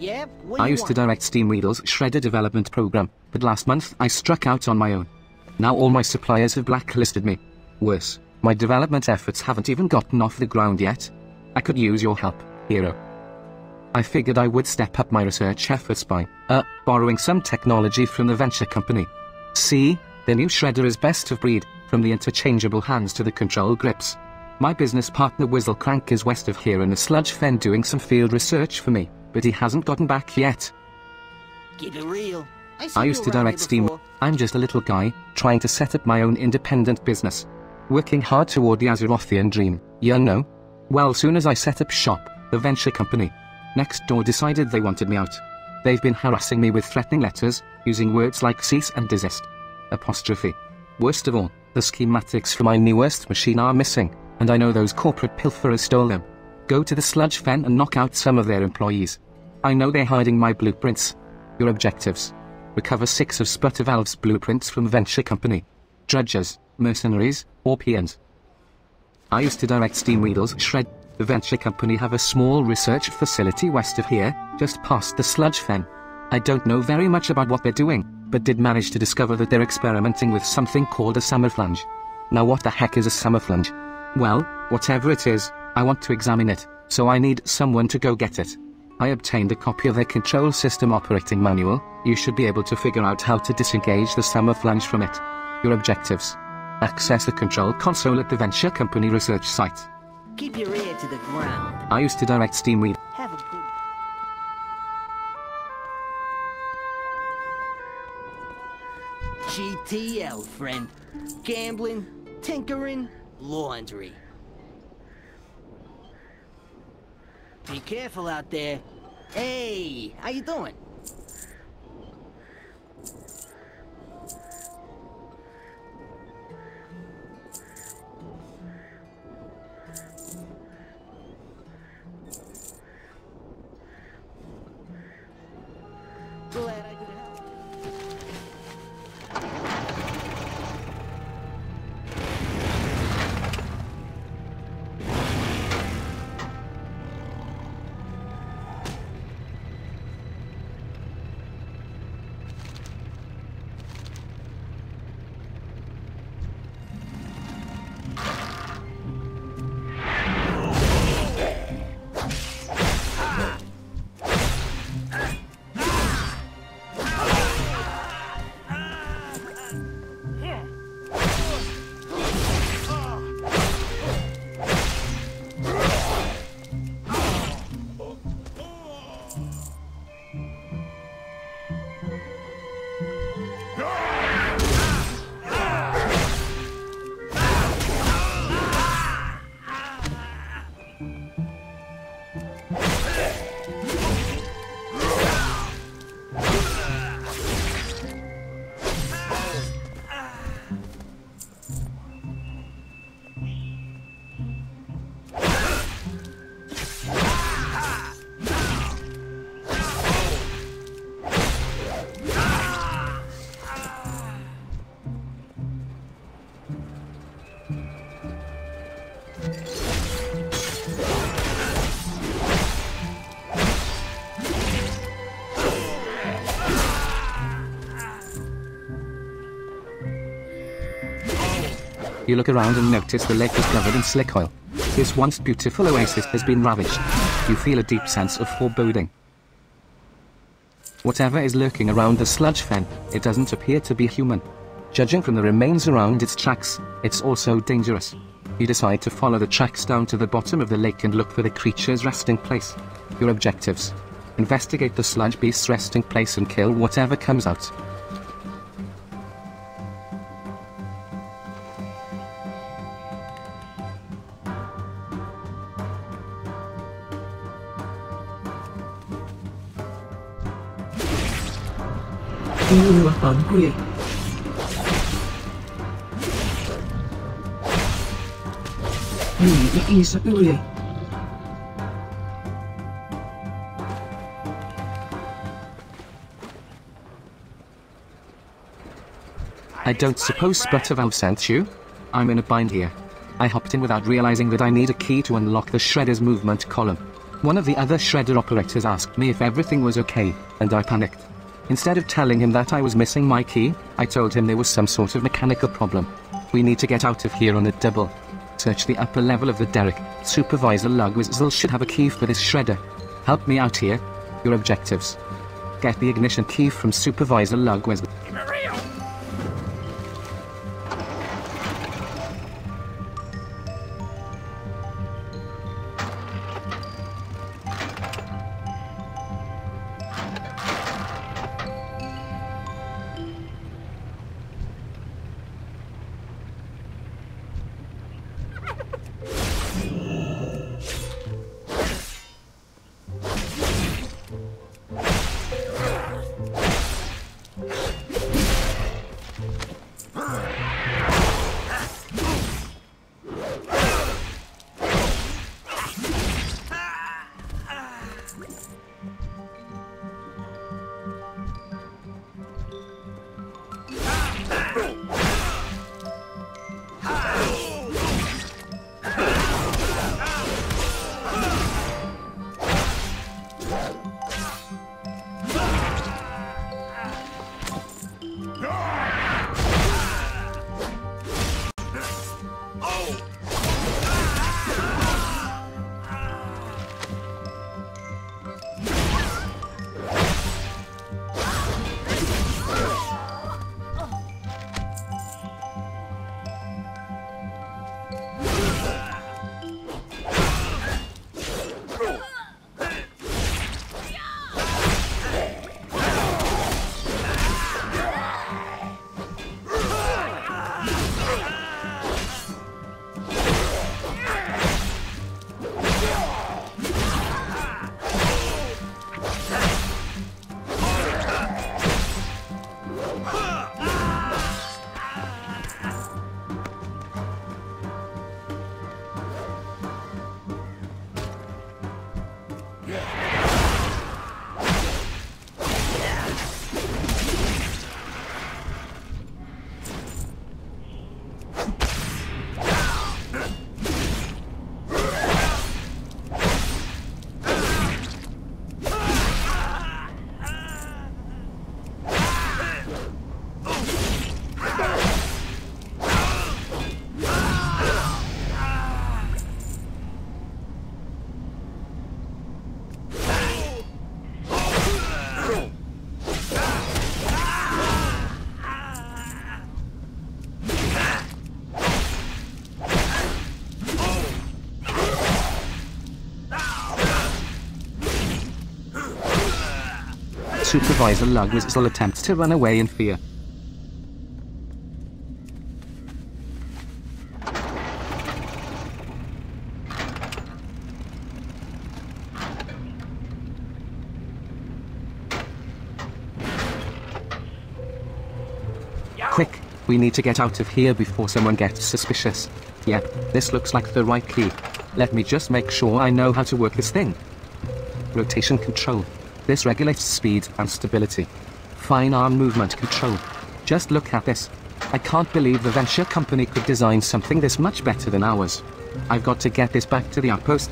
S1: Yep,
S2: I used to direct Steamweedle's Shredder development program, but last month I struck out on my own. Now all my suppliers have blacklisted me. Worse, my development efforts haven't even gotten off the ground yet. I could use your help, hero. I figured I would step up my research efforts by, borrowing some technology from the venture company. See, the new Shredder is best of breed, from the interchangeable hands to the control grips. My business partner Whizzlecrank is west of here in a sludge fen doing some field research for me, but he hasn't gotten back yet.
S1: Keep it real.
S2: I used to direct Steam. I'm just a little guy, trying to set up my own independent business. Working hard toward the Azerothian dream, you know? Well, soon as I set up shop, the venture company next door decided they wanted me out. They've been harassing me with threatening letters, using words like cease and desist. Apostrophe. Worst of all, the schematics for my newest machine are missing, and I know those corporate pilferers stole them. Go to the sludge fen and knock out some of their employees. I know they're hiding my blueprints. Your objectives: recover 6 of Sputtervalve's blueprints from venture company. Drudges, mercenaries, or peons. I used to direct Steamweedle's Shred. The venture company have a small research facility west of here, just past the sludge fen. I don't know very much about what they're doing, but did manage to discover that they're experimenting with something called a summerflange. Now what the heck is a summerflange? Well, whatever it is, I want to examine it, so I need someone to go get it. I obtained a copy of their control system operating manual. You should be able to figure out how to disengage the summerflange from it. Your objectives: access the control console at the venture company research site.
S1: Keep your ear to the ground.
S2: I used to direct Steamweed.
S1: Have a good... GTL, friend. Gambling, tinkering, laundry. Be careful out there. Hey, how you doing? Glad I could help.
S2: You look around and notice the lake is covered in slick oil. This once beautiful oasis has been ravaged. You feel a deep sense of foreboding. Whatever is lurking around the sludge fen, it doesn't appear to be human. Judging from the remains around its tracks, it's also dangerous. You decide to follow the tracks down to the bottom of the lake and look for the creature's resting place. Your objectives: investigate the sludge beast's resting place and kill whatever comes out.
S3: You are hungry. Me is hungry.
S2: I don't suppose Sputtervalve sent you? I'm in a bind here. I hopped in without realizing that I need a key to unlock the shredder's movement column. One of the other shredder operators asked me if everything was okay, and I panicked. Instead of telling him that I was missing my key, I told him there was some sort of mechanical problem. We need to get out of here on a double. Search the upper level of the derrick. Supervisor Lugwizzle should have a key for this shredder. Help me out here. Your objectives. Get the ignition key from Supervisor Lugwizzle. Supervisor Lugwizzle attempts to run away in fear. Quick, we need to get out of here before someone gets suspicious. Yep, this looks like the right key. Let me just make sure I know how to work this thing. Rotation control. This regulates speed and stability. Fine arm movement control. Just look at this. I can't believe the venture company could design something this much better than ours. I've got to get this back to the outpost.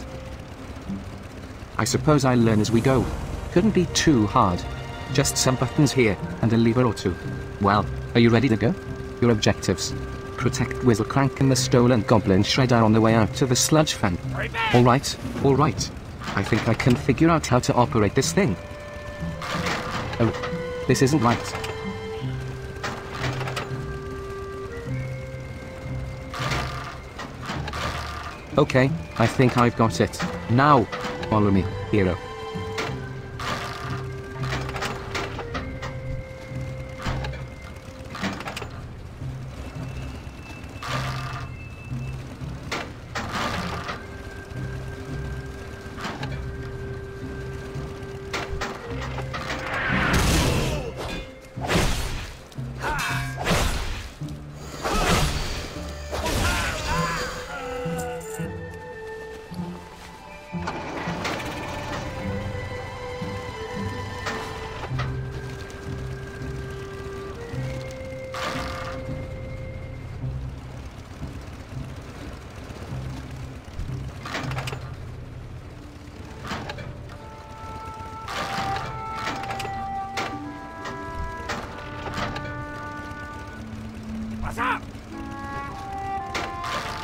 S2: I suppose I'll learn as we go. Couldn't be too hard. Just some buttons here, and a lever or two. Well, are you ready to go? Your objectives. Protect Whizzlecrank and the stolen goblin shredder on the way out to the sludge fan. Alright, alright. I think I can figure out how to operate this thing. Oh, this isn't right. Okay, I think I've got it. Now, follow me, hero.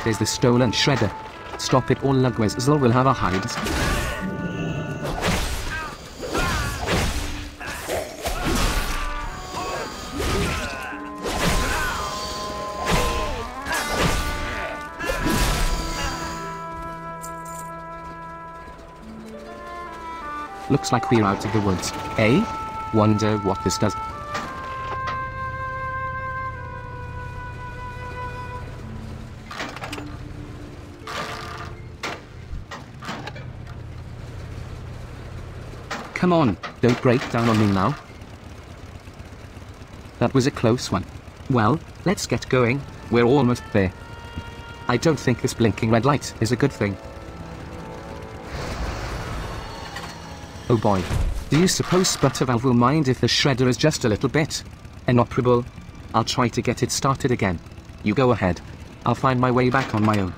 S2: There's the stolen shredder. Stop it or Lugwezel will have a hide. Looks like we're out of the woods, eh? Wonder what this does. Come on, don't break down on me now. That was a close one. Well, let's get going, we're almost there. I don't think this blinking red light is a good thing. Oh boy. Do you suppose Sputtervalve will mind if the shredder is just a little bit inoperable? I'll try to get it started again. You go ahead. I'll find my way back on my own.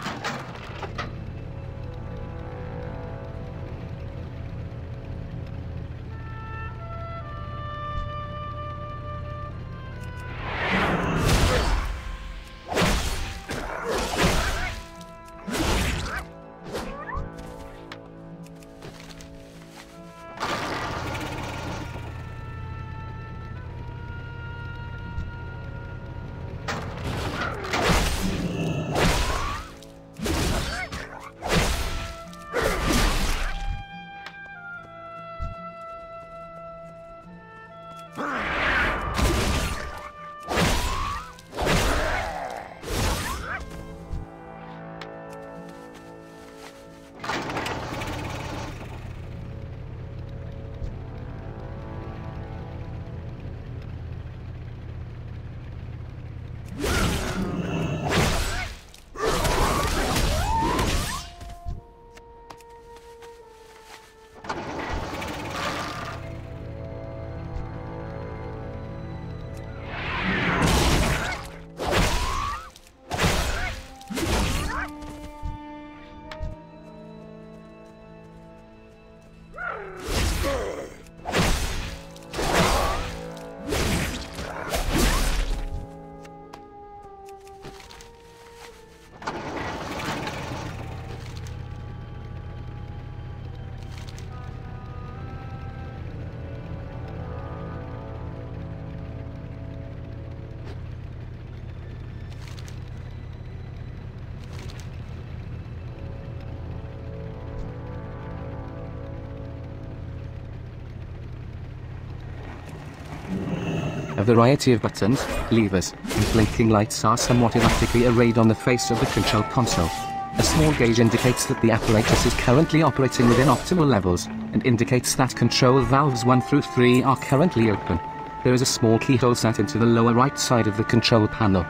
S2: A variety of buttons, levers, and blinking lights are somewhat erratically arrayed on the face of the control console. A small gauge indicates that the apparatus is currently operating within optimal levels, and indicates that control valves 1 through 3 are currently open. There is a small keyhole set into the lower right side of the control panel.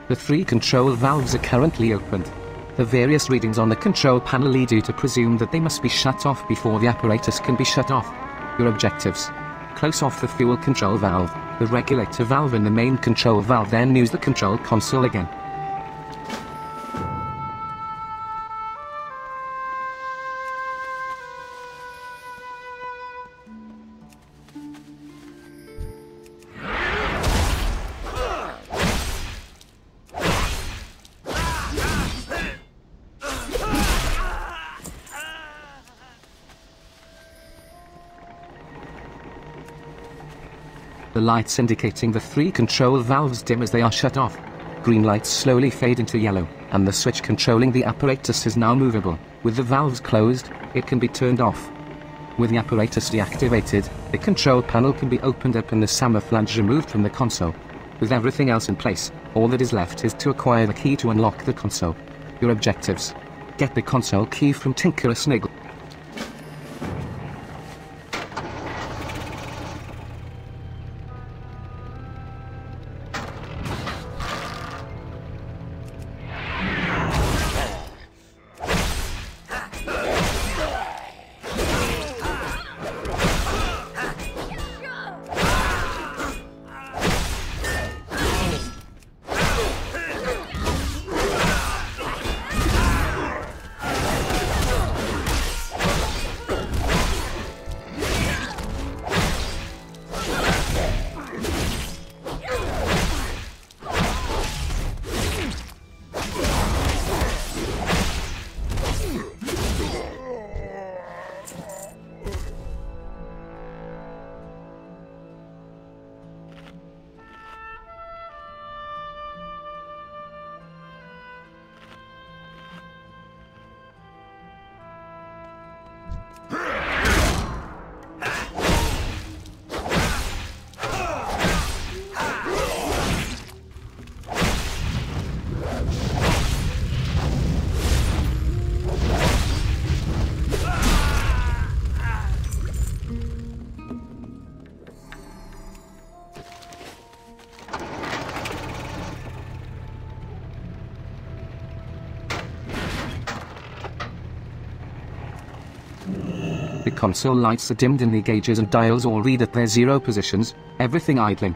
S2: The 3 control valves are currently opened. The various readings on the control panel lead you to presume that they must be shut off before the apparatus can be shut off. Your objectives: close off the fuel control valve, the regulator valve and the main control valve, then use the control console again. The lights indicating the 3 control valves dim as they are shut off. Green lights slowly fade into yellow, and the switch controlling the apparatus is now movable. With the valves closed, it can be turned off. With the apparatus deactivated, the control panel can be opened up and the camouflage removed from the console. With everything else in place, all that is left is to acquire the key to unlock the console. Your objectives: get the console key from Tinkerer Sniggle. console lights are dimmed and the gauges and dials all read at their 0 positions, everything idling.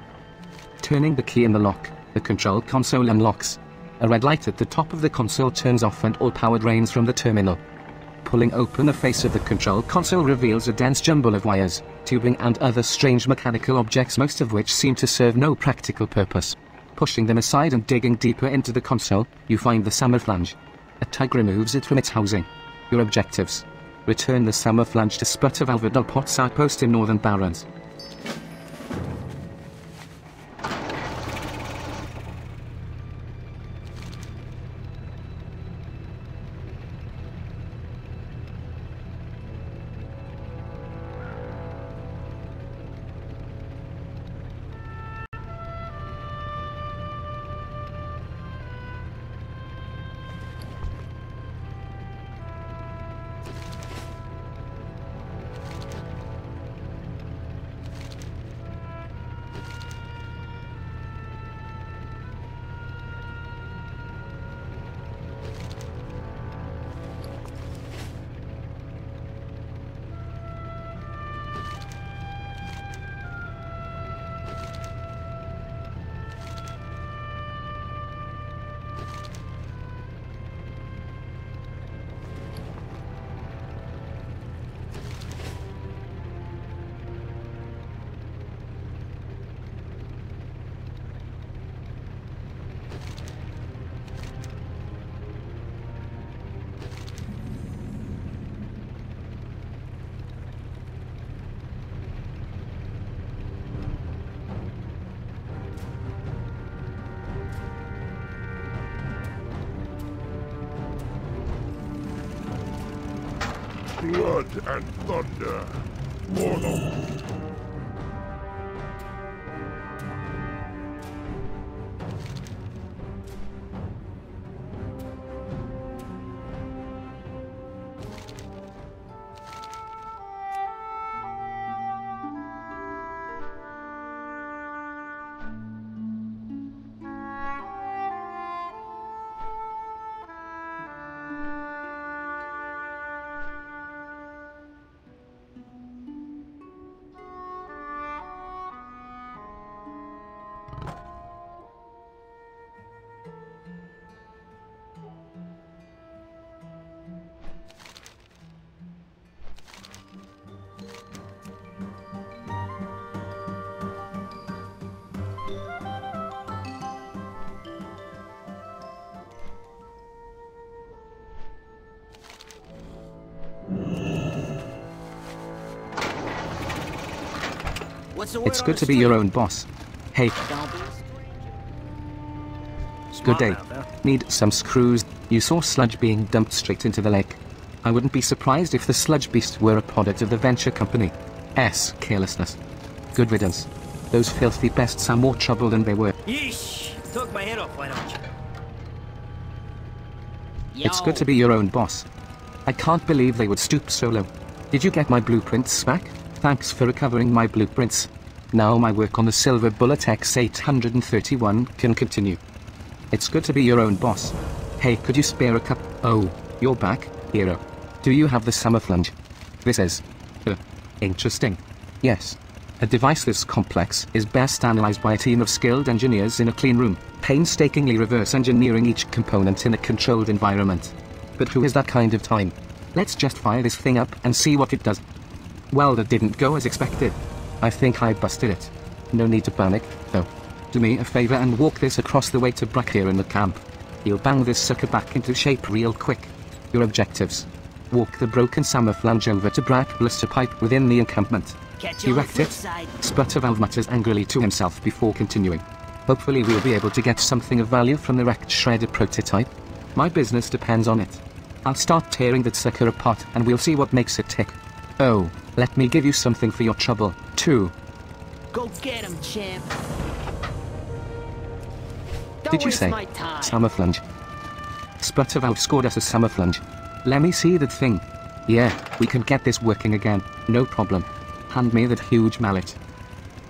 S2: Turning the key in the lock, the control console unlocks. A red light at the top of the console turns off and all power drains from the terminal. Pulling open the face of the control console reveals a dense jumble of wires, tubing and other strange mechanical objects, most of which seem to serve no practical purpose. Pushing them aside and digging deeper into the console, you find the summer flange. A tug removes it from its housing. Your objectives: return the summer flange to Sputter Valverdal Potts outpost in Northern Barrens.
S5: Blood and thunder. Mortal.
S2: It's good to be your own boss. Hey. Good day. Need some screws. You saw sludge being dumped straight into the lake. I wouldn't be surprised if the sludge beast were a product of the venture company's carelessness. Good riddance. Those filthy pests are more trouble than they were.
S1: Yeesh! Took my head off, why don't you?
S2: It's good to be your own boss. I can't believe they would stoop so low. Did you get my blueprints back? Thanks for recovering my blueprints. Now my work on the Silver Bullet X831 can continue. It's good to be your own boss. Hey, could you spare a cup? Oh, you're back, hero. Do you have the summer flange? This is interesting. Yes. A device this complex is best analyzed by a team of skilled engineers in a clean room, painstakingly reverse engineering each component in a controlled environment. But who has that kind of time? Let's just fire this thing up and see what it does. Well, that didn't go as expected. I think I busted it. No need to panic, though. Do me a favor and walk this across the way to Brack here in the camp. You'll bang this sucker back into shape real quick. Your objectives: walk the broken summer flange over to Brack blister pipe within the encampment. Erect it. Sputter Valve mutters angrily to himself before continuing. Hopefully we'll be able to get something of value from the wrecked shredded prototype. My business depends on it. I'll start tearing that sucker apart and we'll see what makes it tick. Oh, let me give you something for your trouble, too.
S1: Go get him, champ.
S2: Did you say summer flange? Sputter Valve scored us a summer flange. Let me see that thing. Yeah, we can get this working again, no problem. Hand me that huge mallet.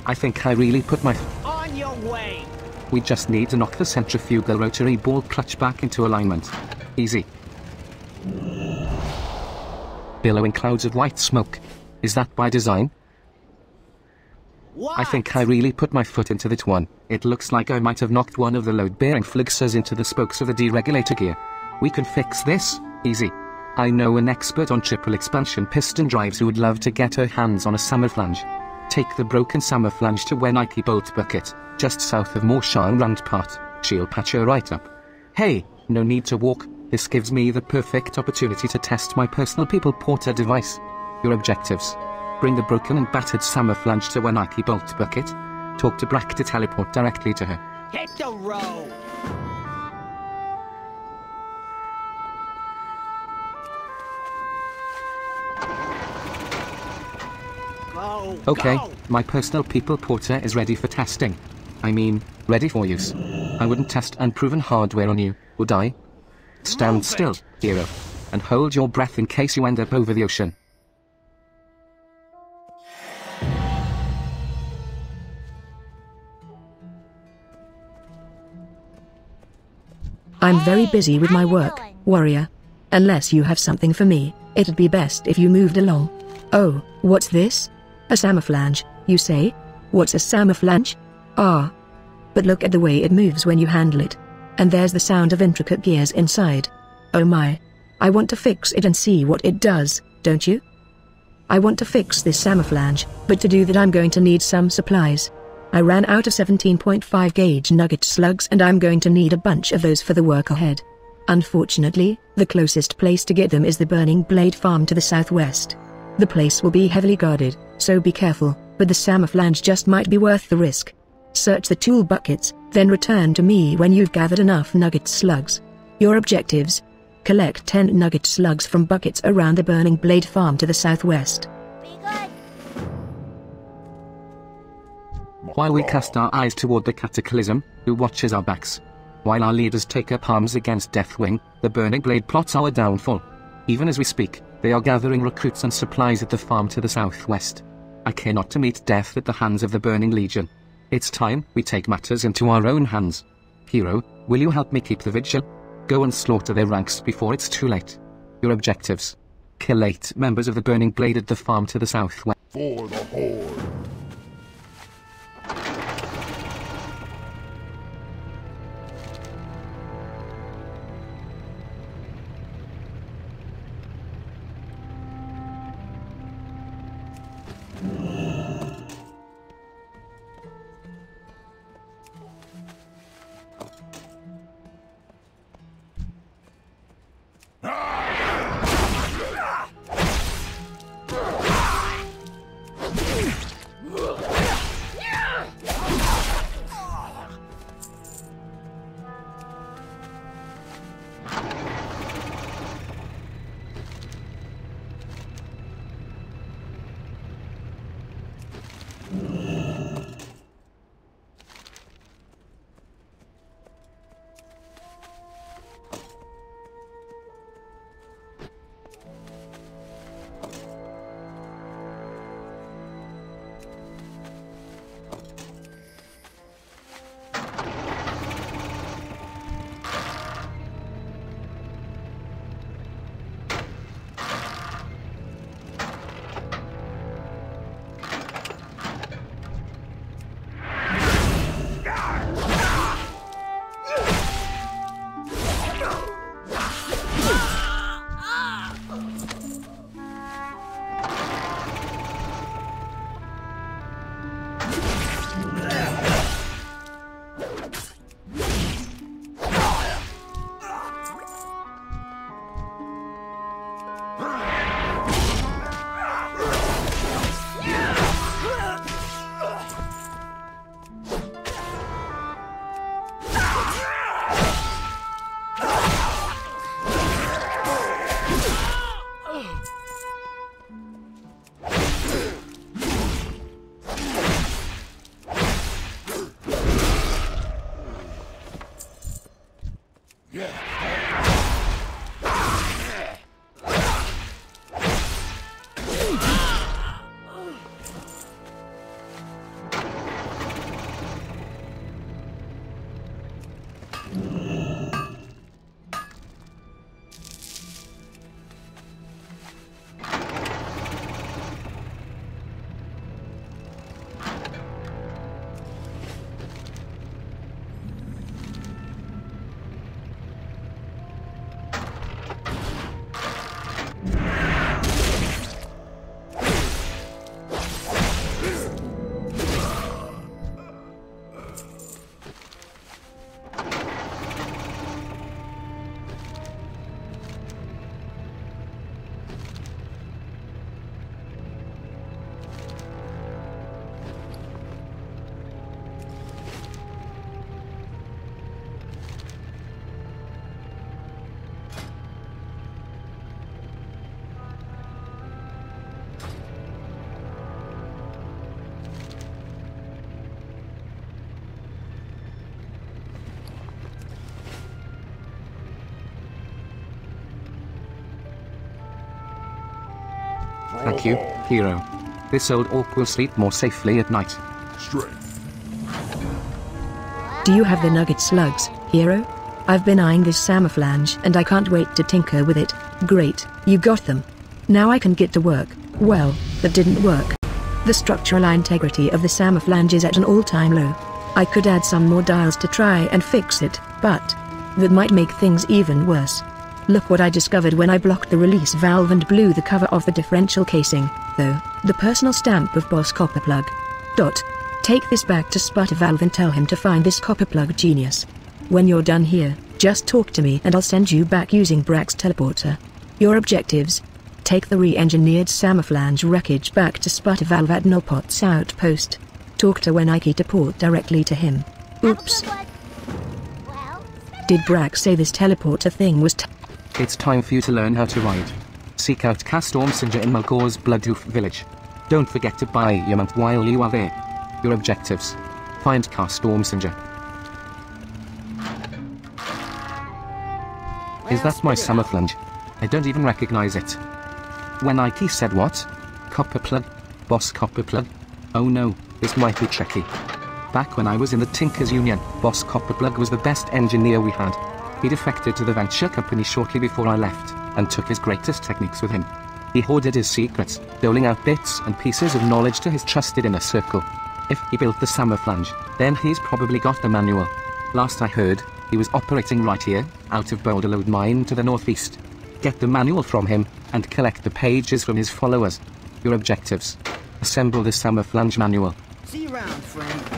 S2: I think I really put my...
S1: On your way!
S2: We just need to knock the centrifugal rotary ball clutch back into alignment. Easy. Billowing clouds of white smoke. Is that by design?
S1: What?
S2: I think I really put my foot into that one. It looks like I might have knocked one of the load-bearing flexors into the spokes of the deregulator gear. We can fix this. Easy. I know an expert on triple expansion piston drives who would love to get her hands on a summer flange. Take the broken summer flange to Wenike Bolt Bucket, just south of Morshan Rampart. She'll patch her right up. Hey, no need to walk. This gives me the perfect opportunity to test my personal people porter device. Your objectives. Bring the broken and battered summer flange to Wenike Bolt Bucket. Talk to Brack to teleport directly to her.
S1: Hit the road! Go,
S2: Okay,
S1: go.
S2: my personal people porter is ready for testing. I mean, ready for use. I wouldn't test unproven hardware on you, would I? Stand
S1: Move
S2: still,
S1: it.
S2: hero, and hold your breath in case you end up over the ocean.
S3: I'm very busy with my work, warrior. Unless you have something for me, it'd be best if you moved along. Oh, what's this? A samouflange, you say? What's a samouflange? Ah. But look at the way it moves when you handle it. And there's the sound of intricate gears inside. Oh my. I want to fix it and see what it does, don't you? I want to fix this samouflange, but to do that I'm going to need some supplies. I ran out of 17.5 gauge nugget slugs and I'm going to need a bunch of those for the work ahead. Unfortunately, the closest place to get them is the Burning Blade farm to the southwest. The place will be heavily guarded, so be careful, but the samouflange just might be worth the risk. Search the tool buckets, then return to me when you've gathered enough nugget slugs. Your objectives: collect 10 nugget slugs from buckets around the Burning Blade farm to the southwest.
S2: While we cast our eyes toward the cataclysm, who watches our backs? While our leaders take up arms against Deathwing, the Burning Blade plots our downfall. Even as we speak, they are gathering recruits and supplies at the farm to the southwest. I care not to meet death at the hands of the Burning Legion. It's time we take matters into our own hands. Hero, will you help me keep the vigil? Go and slaughter their ranks before it's too late. Your objectives: kill 8 members of the Burning Blade at the farm to the southwest.
S5: For the Horde.
S2: Thank you, hero. This old orc will sleep more safely at night.
S5: Strength.
S3: Do you have the nugget slugs, hero? I've been eyeing this camouflage and I can't wait to tinker with it. Great, you got them. Now I can get to work. Well, that didn't work. The structural integrity of the camouflage is at an all-time low. I could add some more dials to try and fix it, but that might make things even worse. Look what I discovered when I blocked the release valve and blew the cover off the differential casing, though, the personal stamp of Boss Copperplug. Take this back to Sputtervalve and tell him to find this Copperplug genius. When you're done here, just talk to me and I'll send you back using Brack's teleporter. Your objectives: take the re-engineered camouflage wreckage back to Sputtervalve at Nolpot's outpost. Talk to Wenike to port directly to him. Oops. Did Brack say this teleporter thing was
S2: It's time for you to learn how to ride. Seek out Castormsinger in Mulgaw's Bloodhoof village. Don't forget to buy your mount while you are there. Your objectives: find Castormsinger. Is that my camouflage? I don't even recognize it. When Ike said what? Copperplug? Boss Copperplug? Oh no, this might be tricky. Back when I was in the Tinkers Union, Boss Copperplug was the best engineer we had. He defected to the venture company shortly before I left, and took his greatest techniques with him. He hoarded his secrets, doling out bits and pieces of knowledge to his trusted inner circle. If he built the camouflage, then he's probably got the manual. Last I heard, he was operating right here, out of Boulderlode Mine to the northeast. Get the manual from him, and collect the pages from his followers. Your objectives: assemble the camouflage manual.
S1: See you around, friend.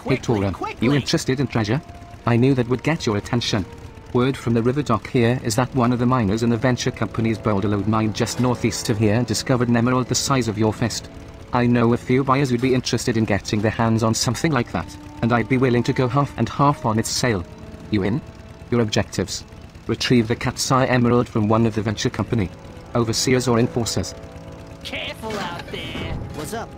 S2: Hey Tora, you interested in treasure? I knew that would get your attention. Word from the river dock here is that one of the miners in the venture company's Boulderlode mine just northeast of here discovered an emerald the size of your fist. I know a few buyers who'd be interested in getting their hands on something like that, and I'd be willing to go half and half on its sale. You in? Your objectives: retrieve the cat's eye emerald from one of the venture company overseers or enforcers.
S1: Careful out there. What's up?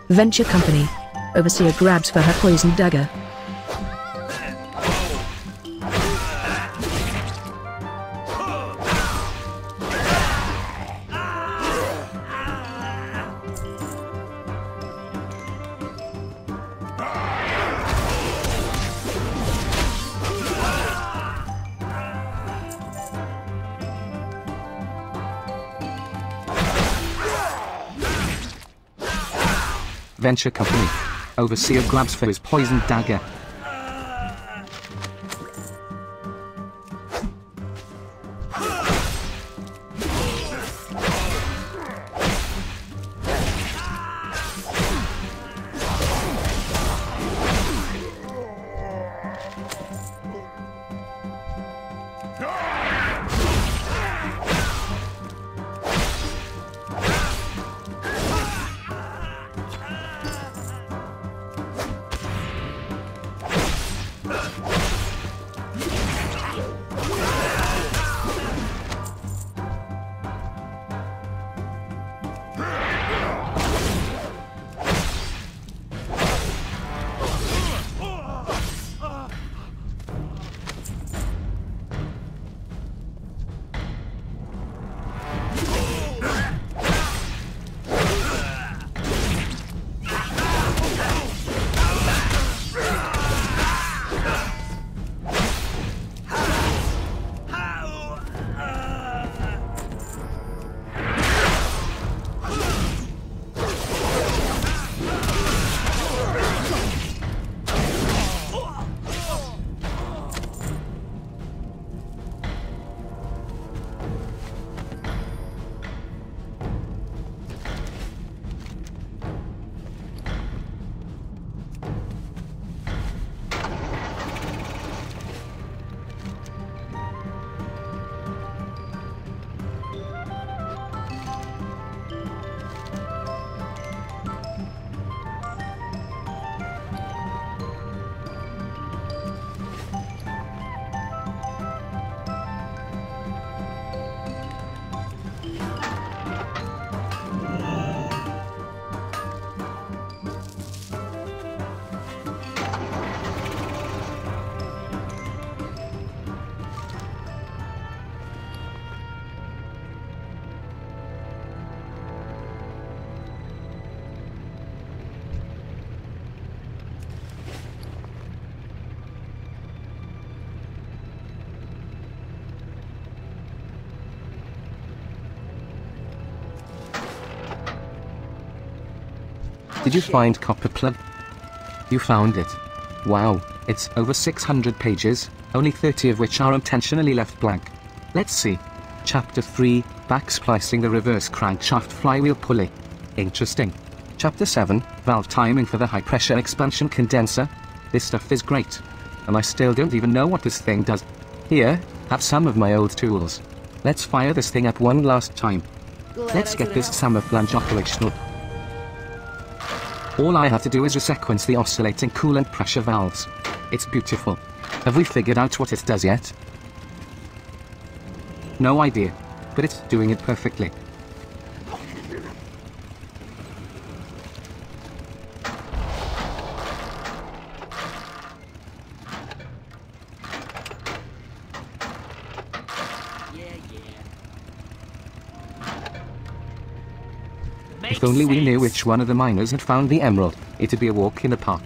S3: Venture company. Overseer grabs for her poison dagger.
S2: Venture company. Overseer grabs for his poison dagger. Did you find copper plug? You found it. Wow, it's over 600 pages, only 30 of which are intentionally left blank. Let's see. Chapter 3, Backsplicing the reverse crankshaft flywheel pulley. Interesting. Chapter 7, Valve timing for the high pressure expansion condenser. This stuff is great. And I still don't even know what this thing does. Here, have some of my old tools. Let's fire this thing up one last time. Let's get this summer flange operational. All I have to do is resequence the oscillating coolant pressure valves. It's beautiful. Have we figured out what it does yet? No idea, but it's doing it perfectly. If only we knew which one of the miners had found the emerald, it'd be a walk in the park.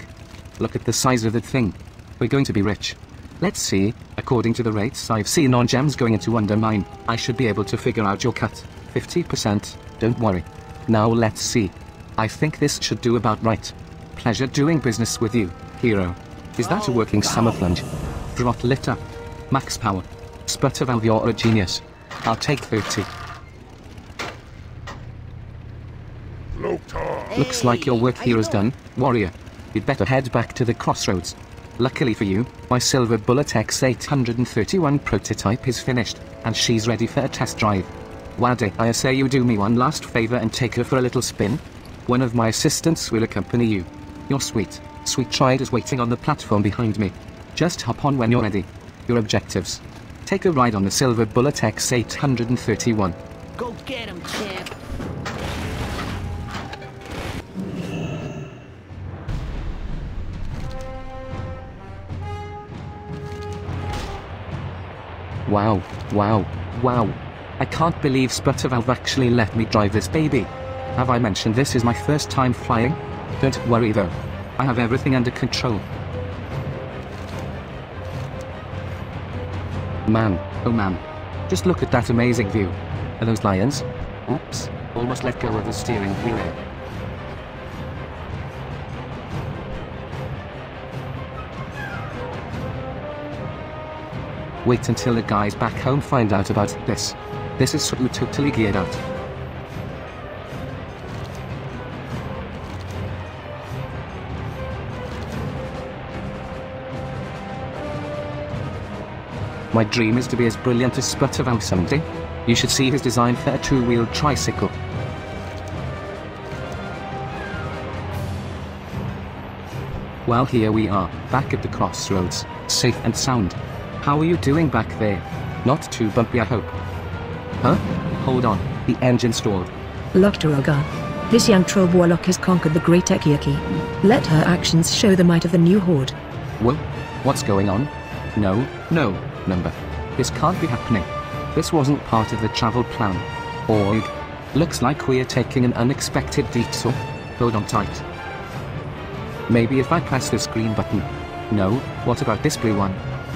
S2: Look at the size of that thing. We're going to be rich. Let's see, according to the rates I've seen on gems going into undermine, I should be able to figure out your cut. 50%, don't worry. Now let's see. I think this should do about right. Pleasure doing business with you, hero. Is that a working summer flange? Throttle it up. Max power. Sputter valve, you're a genius. I'll take 30. Looks like your work here is done, warrior. You'd better head back to the crossroads. Luckily for you, my Silver Bullet X831 prototype is finished, and she's ready for a test drive. Wade, I say you do me one last favor and take her for a little spin. One of my assistants will accompany you. Your sweet, sweet child is waiting on the platform behind me. Just hop on when you're ready. Your objectives. Take a ride on the Silver Bullet X831.
S1: Go get him, champ.
S2: Wow, wow, wow. I can't believe Sputtervalve actually let me drive this baby. Have I mentioned this is my first time flying? Don't worry though. I have everything under control. Man, oh man. Just look at that amazing view. Are those lions? Oops, almost let go of the steering wheel. Wait until the guys back home find out about this. This is so totally geared out. My dream is to be as brilliant as Sputtervalve someday. You should see his design for a two-wheeled tricycle. Well, here we are, back at the crossroads, safe and sound. How are you doing back there? Not too bumpy, I hope. Huh? Hold on, the engine stalled.
S3: Loktaroga. This young troll warlock has conquered the great Ekiaki. Let her actions show the might of the new horde.
S2: Whoa, what's going on? No, number. This can't be happening. This wasn't part of the travel plan. Org. Looks like we're taking an unexpected detour. Hold on tight. Maybe if I press this green button. No, what about this blue one?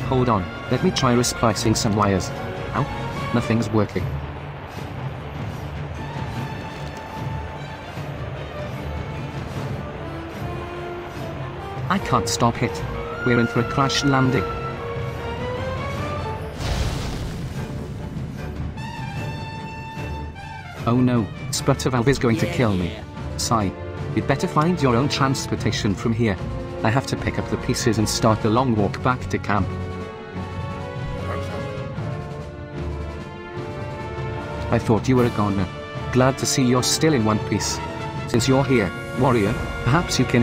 S2: Hold on, let me try resplicing some wires. Ow, nothing's working. I can't stop it. We're in for a crash landing. Oh no, Sputtervalve is going to kill me. Sigh. You'd better find your own transportation from here. I have to pick up the pieces and start the long walk back to camp. I thought you were a goner. Glad to see you're still in one piece. Since you're here, warrior, perhaps you can...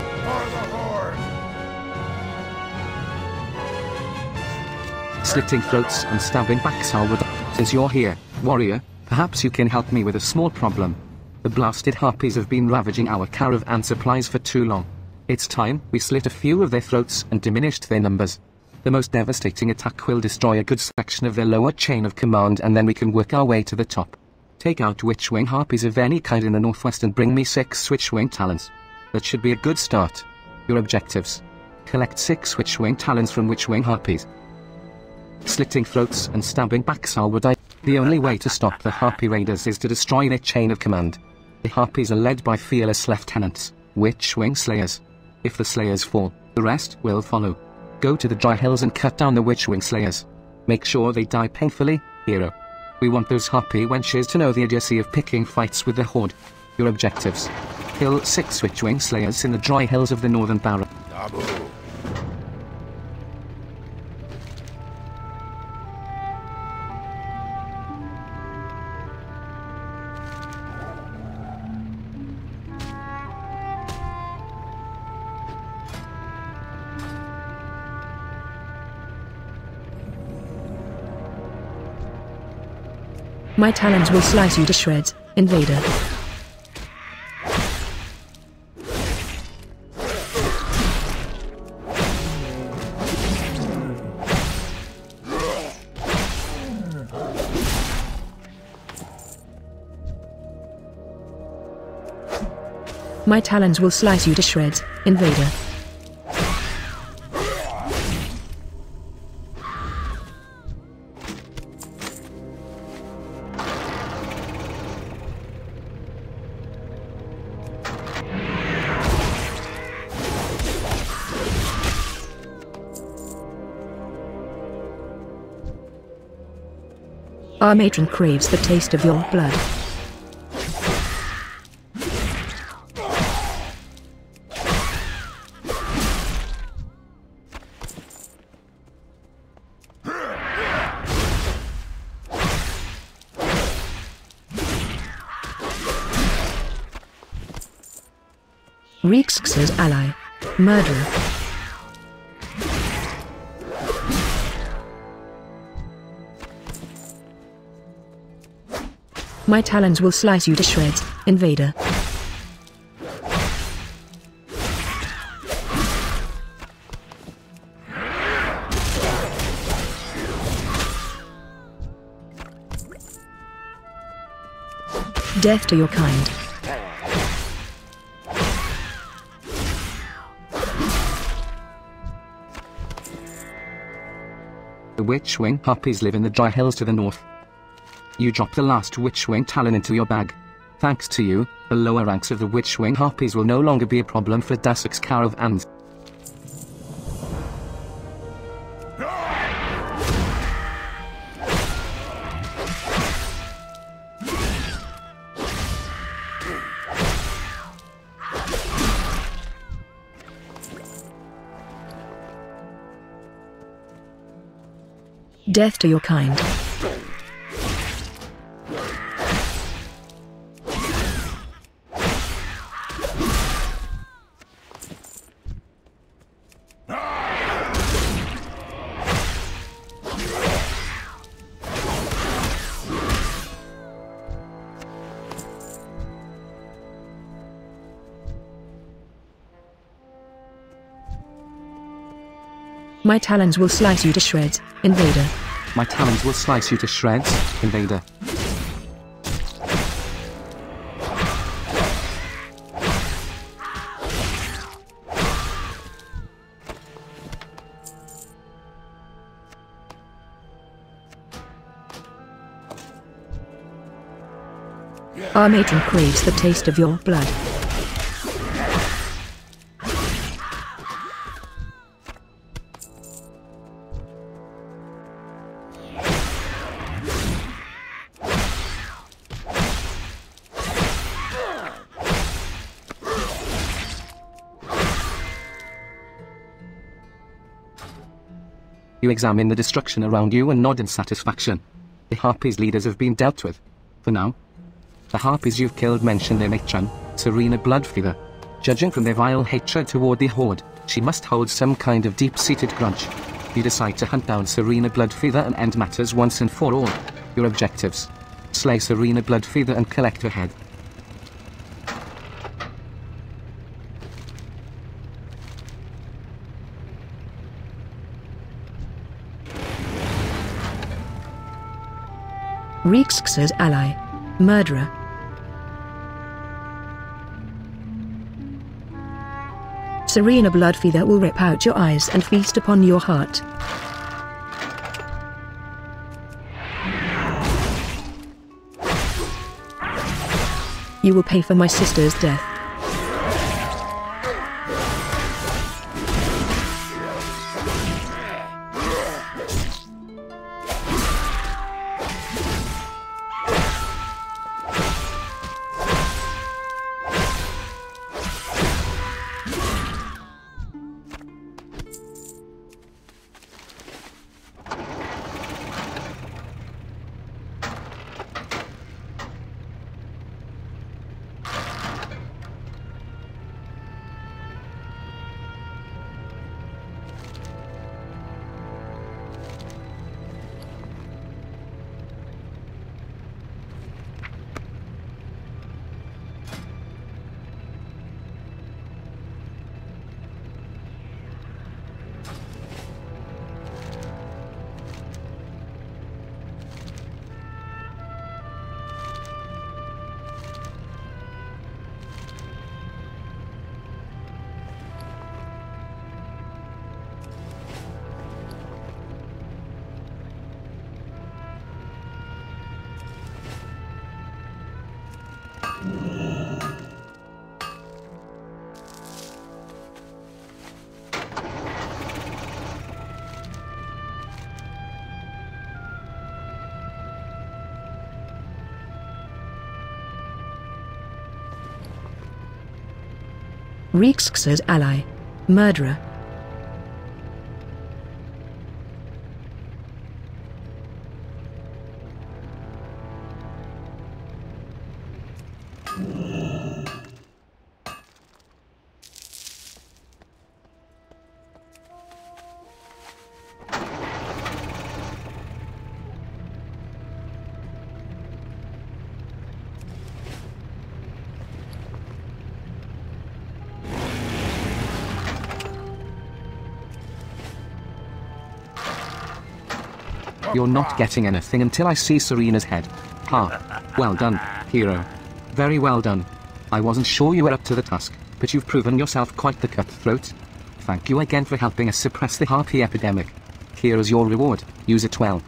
S2: Slitting throats and stabbing backs are what... Since you're here, warrior, perhaps you can help me with a small problem. The blasted harpies have been ravaging our caravan supplies for too long. It's time we slit a few of their throats and diminished their numbers. The most devastating attack will destroy a good section of their lower chain of command, and then we can work our way to the top. Take out witchwing harpies of any kind in the northwest and bring me 6 witchwing talons. That should be a good start. Your objectives. Collect 6 witchwing talons from witchwing harpies. Slitting throats and stabbing backs are what I... The only way to stop the harpy raiders is to destroy their chain of command. The harpies are led by fearless lieutenants. Witch-wing slayers. If the slayers fall, the rest will follow. Go to the dry hills and cut down the witch-wing slayers. Make sure they die painfully, hero. We want those harpy wenches to know the idiocy of picking fights with the horde. Your objectives. Kill 6 witch-wing slayers in the dry hills of the northern barrow.
S3: My talons will slice you to shreds, invader. My talons will slice you to shreds, invader. Our matron craves the taste of your blood. Reex's ally. Murderer. My talons will slice you to shreds, invader. Death to your kind.
S2: The witch-wing harpies live in the dry hills to the north. You drop the last witch-wing talon into your bag. Thanks to you, the lower ranks of the witch-wing harpies will no longer be a problem for Dasuk's caravans.
S3: Death to your kind. My talons will slice you to shreds, invader.
S2: My talons will slice you to shreds, invader.
S3: Our matron craves the taste of your blood.
S2: You examine the destruction around you and nod in satisfaction. The Harpies' leaders have been dealt with. For now. The Harpies you've killed mention their matron, Serena Bloodfeather. Judging from their vile hatred toward the Horde, she must hold some kind of deep-seated grudge. You decide to hunt down Serena Bloodfeather and end matters once and for all. Your objectives. Slay Serena Bloodfeather and collect her head.
S3: Reex's ally. Murderer. Serena Bloodfeather will rip out your eyes and feast upon your heart. You will pay for my sister's death. Rixx's ally. Murderer.
S2: You're not getting anything until I see Serena's head. Ha. Well done, hero. Very well done. I wasn't sure you were up to the task, but you've proven yourself quite the cutthroat. Thank you again for helping us suppress the harpy epidemic. Here is your reward, use it well.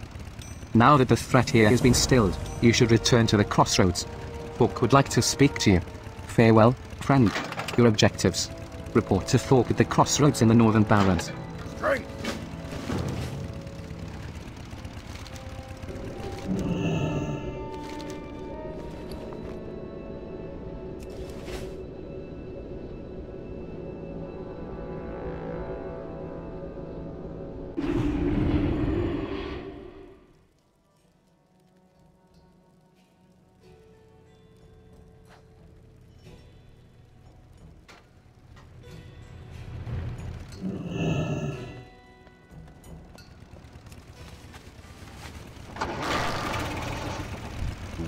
S2: Now that the threat here has been stilled, you should return to the crossroads. Thork would like to speak to you. Farewell, friend. Your objectives. Report to Thork at the crossroads in the Northern Barrens.
S5: Strength!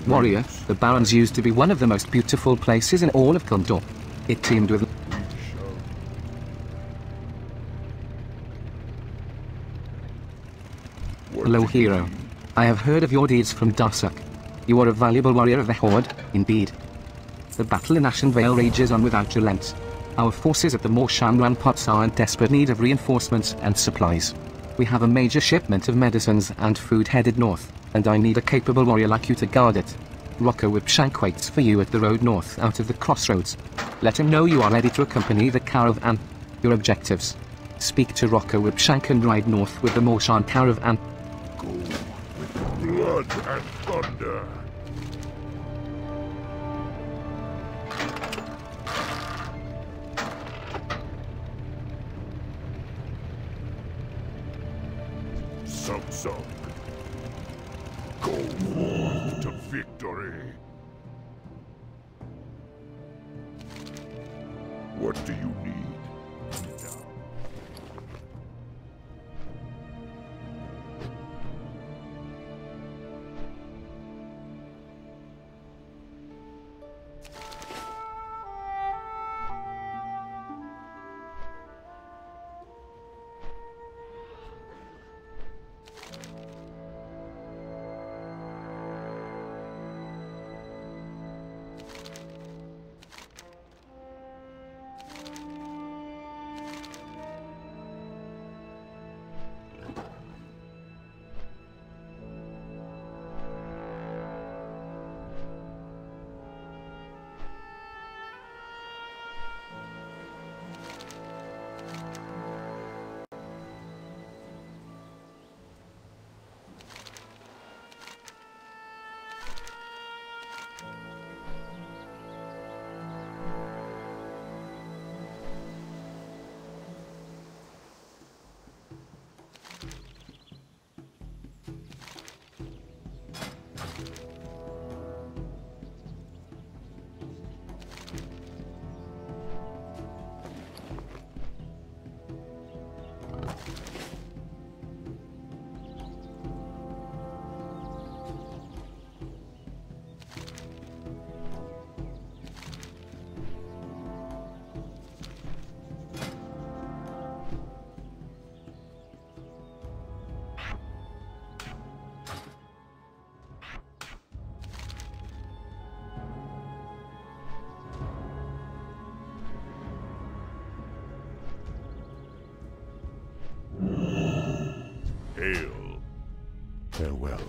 S2: Warrior, the Barrens used to be one of the most beautiful places in all of Kundor. It teemed with... Hello, hero. I have heard of your deeds from Darsak. You are a valuable warrior of the Horde, indeed. The battle in Ashen Vale rages on without relent. Our forces at the Morshan ramparts are in desperate need of reinforcements and supplies. We have a major shipment of medicines and food headed north, and I need a capable warrior like you to guard it. Rocco Whipshank waits for you at the road north out of the crossroads. Let him know you are ready to accompany the caravan. Your objectives. Speak to Rocco Whipshank and ride north with the Morshan caravan.
S5: Go with blood and thunder. Sub. Go forth to victory. What do you need? Hail. Farewell.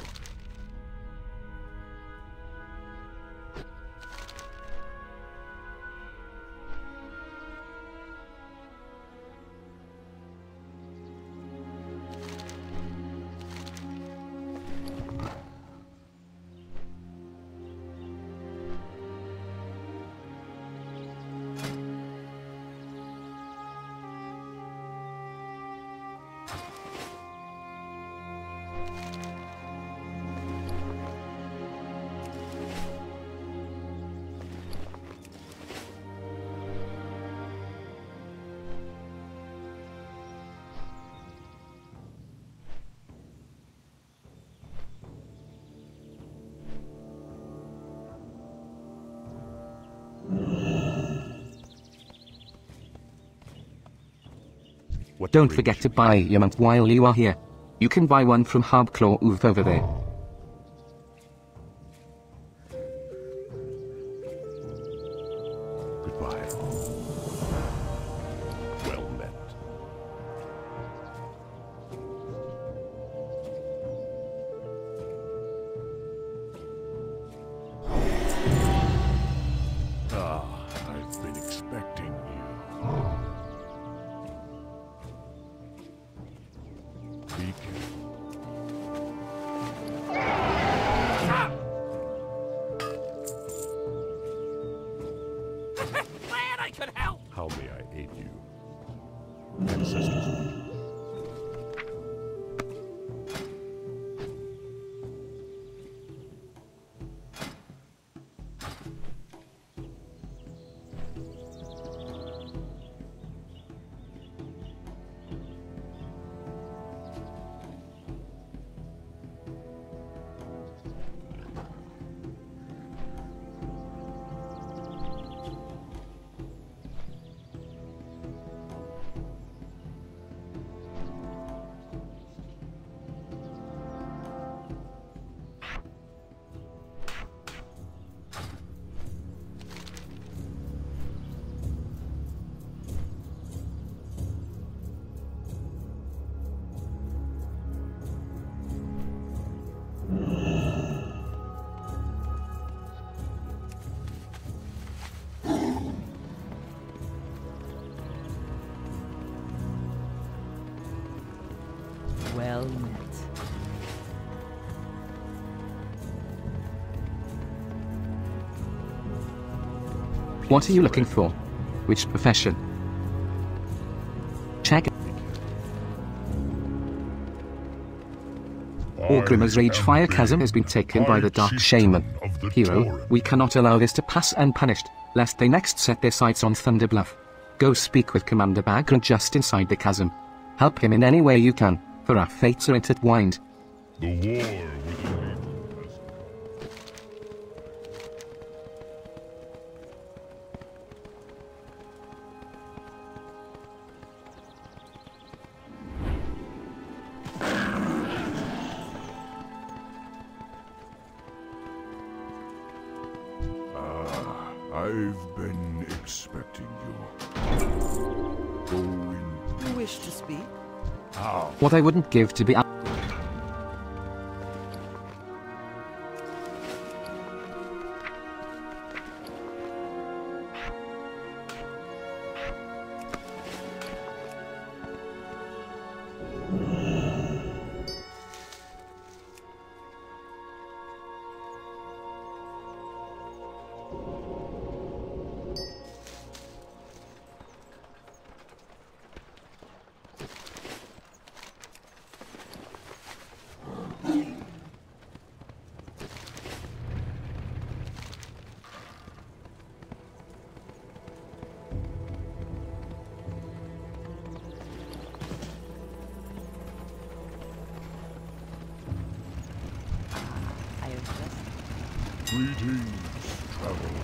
S5: What
S2: Don't
S5: brings
S2: forget to
S5: you
S2: buy your mount while you are here. You can buy one from Harbclaw Ooth over there.
S5: Goodbye. Well met. I've been expecting you. Be careful.
S1: Glad I could help!
S5: How may I aid you? Ancestors would.
S1: Well met.
S2: What are you looking for? Which profession? Check. Orgrimmer's Rage Fire Chasm has been taken by the Dark Shaman. Hero, we cannot allow this to pass unpunished, lest they next set their sights on Thunder Bluff. Go speak with Commander Bagrant just inside the chasm. Help him in any way you can, for our fates are intertwined.
S5: The war with the evil has I've been expecting you. Go in.
S1: You wish to speak?
S5: How?
S2: What I wouldn't give to be
S5: Greetings, traveler.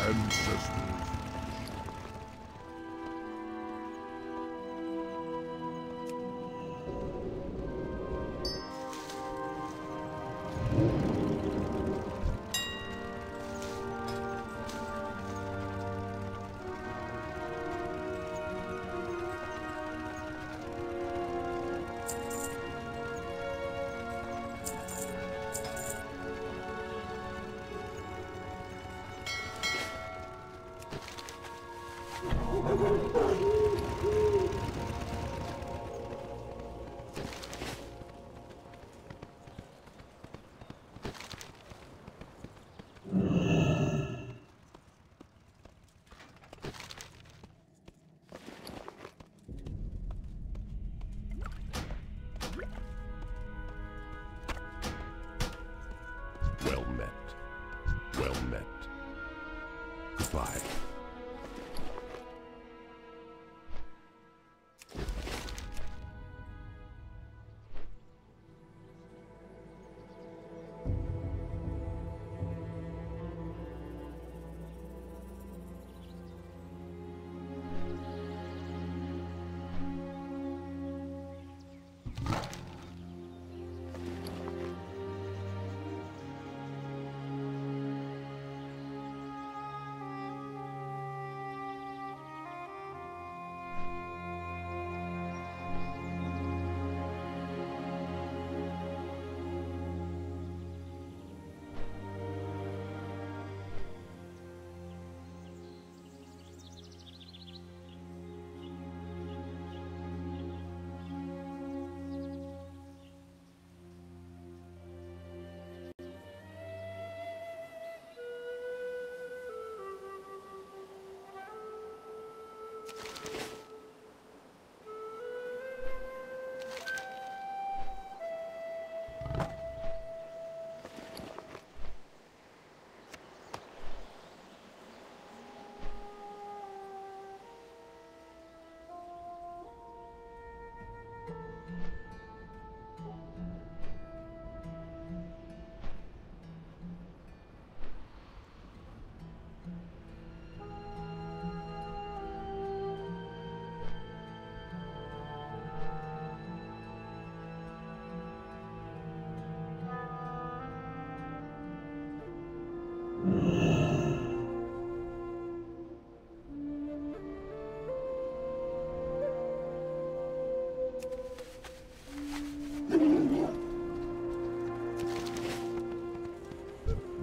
S5: Ancestors. Well met. Well met. Goodbye.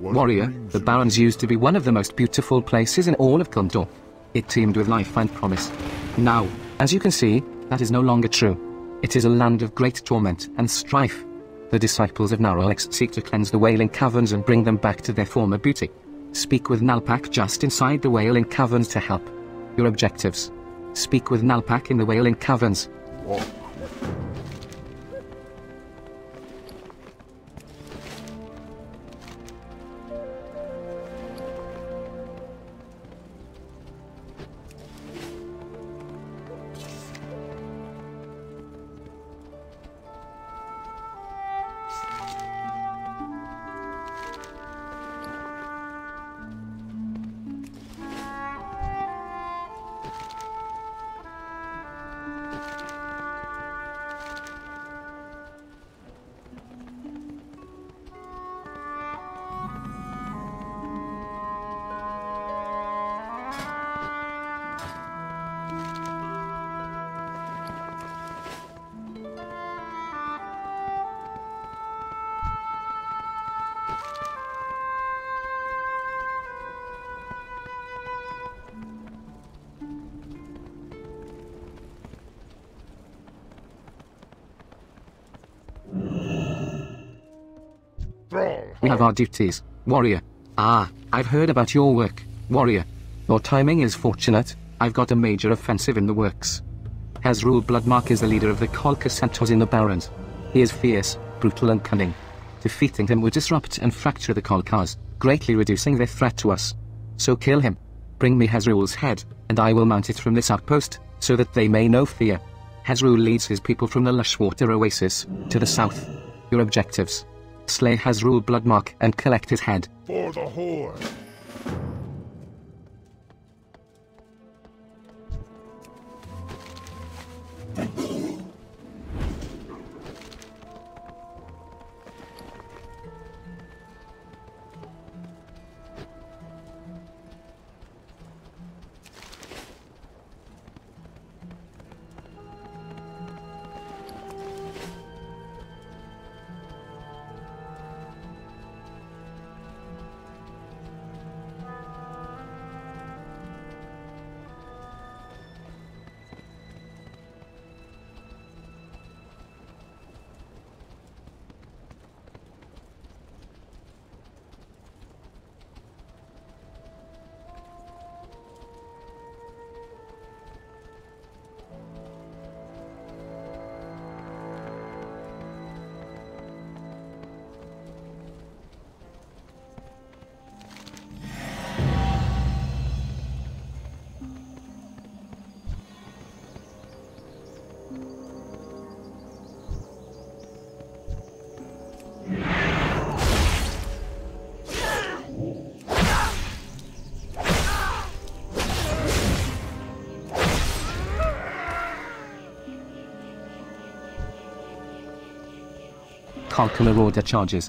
S2: Warrior, the Barrens used to be one of the most beautiful places in all of Gondor. It teemed with life and promise. Now, as you can see, that is no longer true. It is a land of great torment and strife. The disciples of Naralex seek to cleanse the Wailing Caverns and bring them back to their former beauty. Speak with Nalpak just inside the Wailing Caverns to help. Your objectives. Speak with Nalpak in the Wailing Caverns. We have our duties, Warrior. Ah, I've heard about your work, Warrior. Your timing is fortunate. I've got a major offensive in the works. Hezrul Bloodmark is the leader of the Kolka Centaurs in the Barrens. He is fierce, brutal and cunning. Defeating him would disrupt and fracture the Kolkas, greatly reducing their threat to us. So kill him. Bring me Hezrul's head, and I will mount it from this outpost, so that they may know fear. Hezrul leads his people from the Lushwater Oasis, to the south. Your objectives. Slay Hezrul Bloodmark and collect his head.
S5: For the Horde.
S2: conquer marauder charges.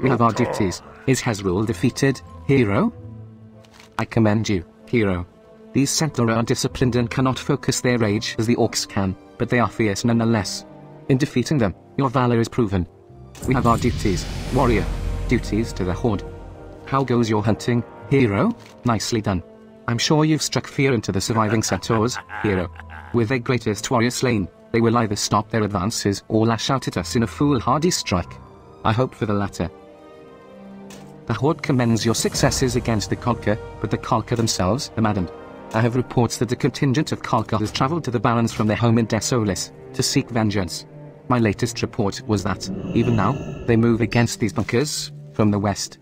S2: We have our duties. Is Hezrul defeated, hero? I commend you, hero. These centaur are disciplined and cannot focus their rage as the orcs can, but they are fierce nonetheless. In defeating them, your valor is proven. We have our duties, warrior. Duties to the Horde. How goes your hunting, hero? Nicely done. I'm sure you've struck fear into the surviving centaurs, hero. With their greatest warrior slain, they will either stop their advances or lash out at us in a foolhardy strike. I hope for the latter. The Horde commends your successes against the Conquer, but the Conquer themselves are maddened. I have reports that a contingent of Kalka has traveled to the Barrens from their home in Desolis to seek vengeance. My latest report was that, even now, they move against these bunkers from the west.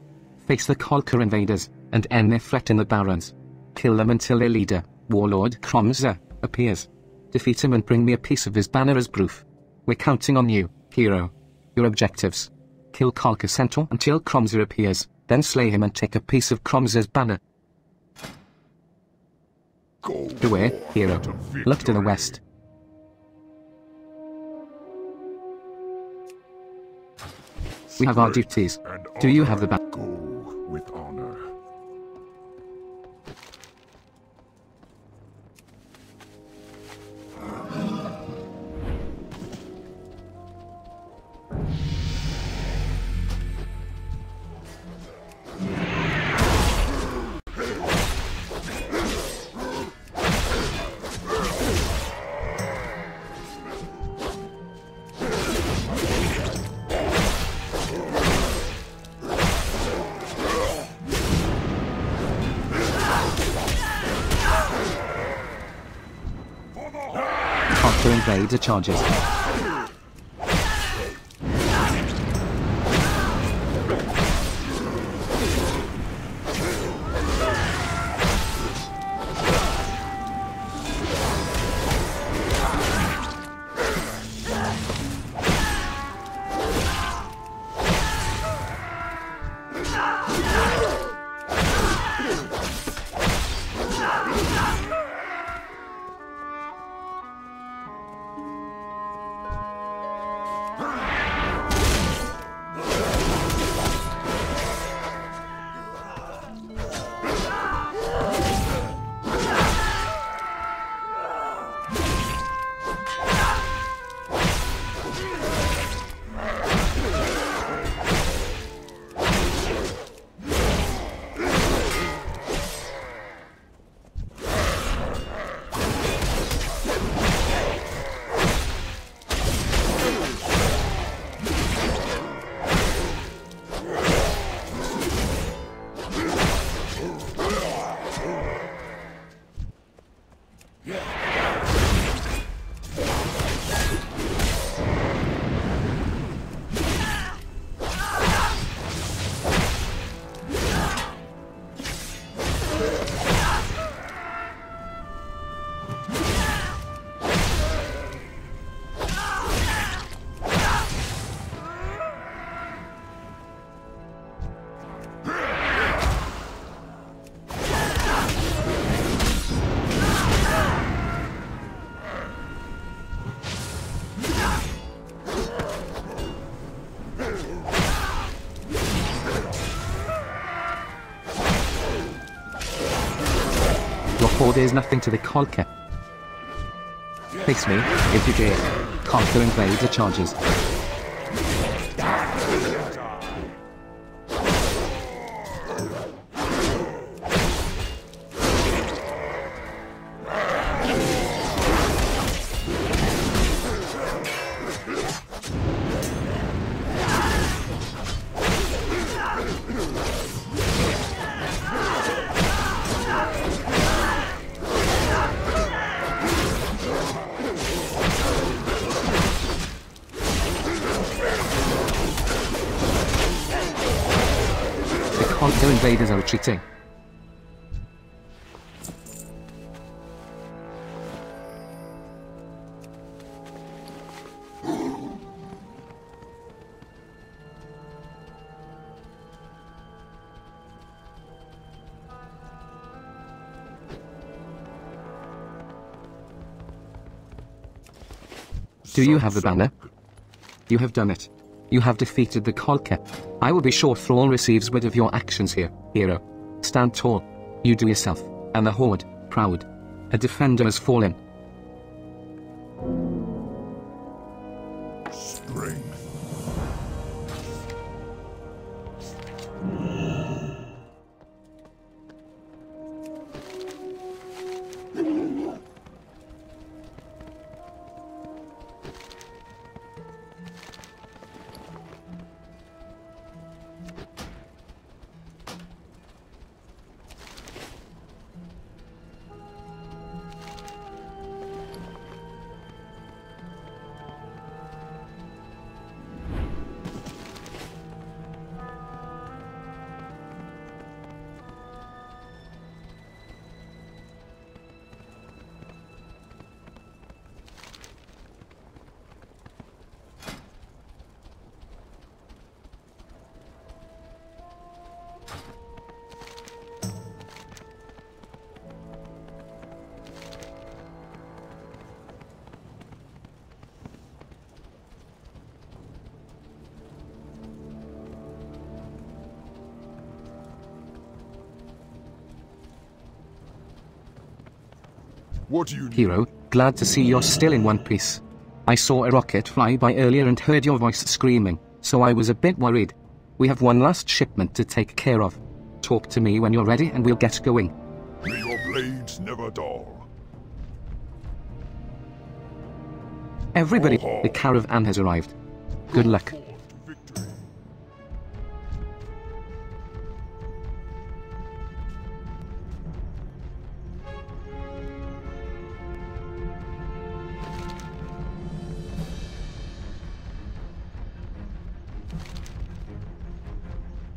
S2: Face the Kalka invaders and end their threat in the Barrens. Kill them until their leader, Warlord Kromzer, appears. Defeat him and bring me a piece of his banner as proof. We're counting on you, hero. Your objectives: kill Kalka Centaur until Kromzer appears, then slay him and take a piece of Kromzer's banner. Beware, hero. Look to the west. We have our duties. Do you have the banner?
S5: Go with honor.
S2: Kalka invader charges. There's nothing to the Kalka. Face me, if you dare. Kalka invader charges. The invaders are retreating. Do you have the banner? You have done it. You have defeated the Kalka. I will be sure Thrall receives word of your actions here, hero. Stand tall. You do yourself, and the Horde, proud. A defender has fallen.
S5: Strength. What do you need?
S2: Hero, glad to see you're still in one piece. I saw a rocket fly by earlier and heard your voice screaming, so I was a bit worried. We have one last shipment to take care of. Talk to me when you're ready and we'll get going.
S5: May your blades never dull.
S2: Everybody, the caravan has arrived. Good luck.
S5: Forth to victory.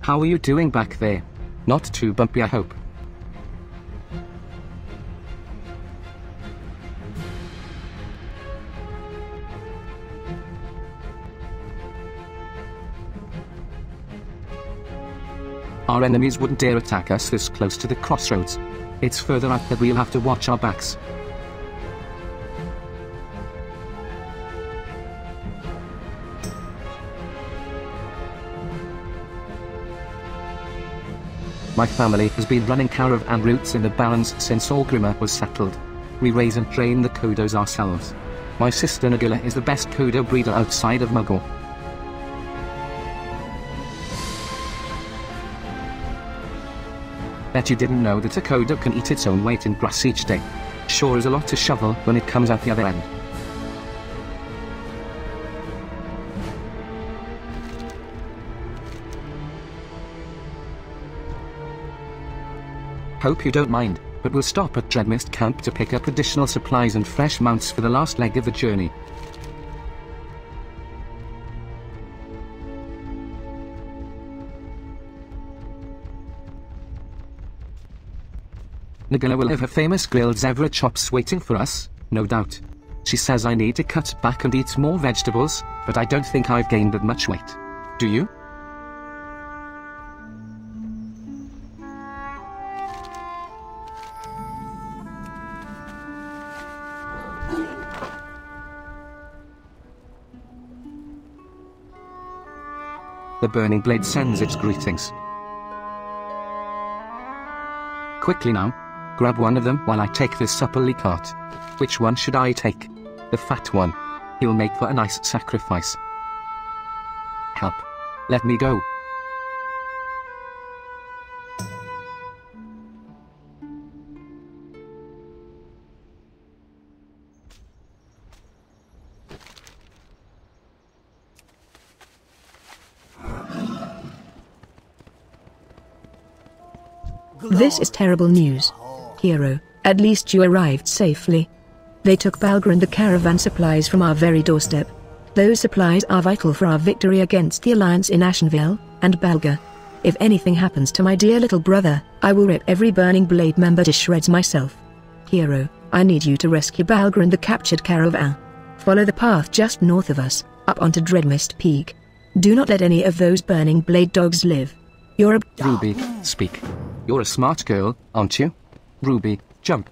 S2: How are you doing back there? Not too bumpy, I hope. Our enemies wouldn't dare attack us this close to the crossroads. It's further out that we'll have to watch our backs. My family has been running caravan routes in the Barrens since Orgrimmar was settled. We raise and train the Kodos ourselves. My sister Nagula is the best Kodo breeder outside of Muggle. Bet you didn't know that a Kodo can eat its own weight in grass each day. Sure is a lot to shovel when it comes out the other end. Hope you don't mind, but we'll stop at Dreadmist Camp to pick up additional supplies and fresh mounts for the last leg of the journey. Nagula will have her famous grilled zebra chops waiting for us, no doubt. She says I need to cut back and eat more vegetables, but I don't think I've gained that much weight. Do you? The Burning Blade sends its greetings. Quickly now, grab one of them while I take this supple cart. Which one should I take? The fat one. He'll make for a nice sacrifice. Help. Let me go.
S3: This is terrible news. Hero, at least you arrived safely. They took Balga and the caravan supplies from our very doorstep. Those supplies are vital for our victory against the Alliance in Ashenvale and Balga. If anything happens to my dear little brother, I will rip every Burning Blade member to shreds myself. Hero, I need you to rescue Balga and the captured caravan. Follow the path just north of us, up onto Dreadmist Peak. Do not let any of those Burning Blade dogs live. You're a—
S2: Ruby, speak. You're a smart girl, aren't you? Ruby, jump.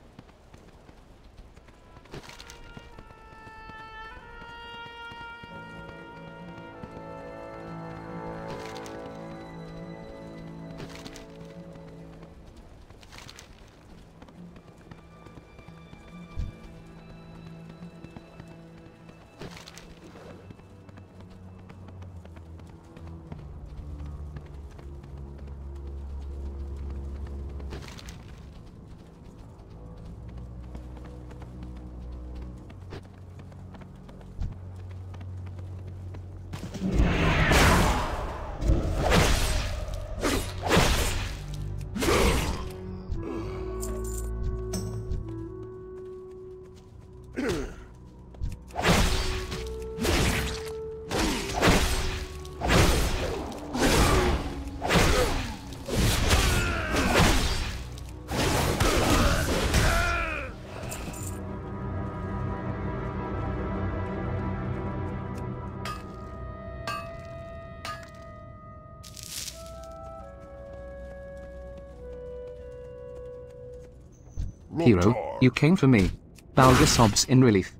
S2: Hero, you came for me. Balga sobs in relief.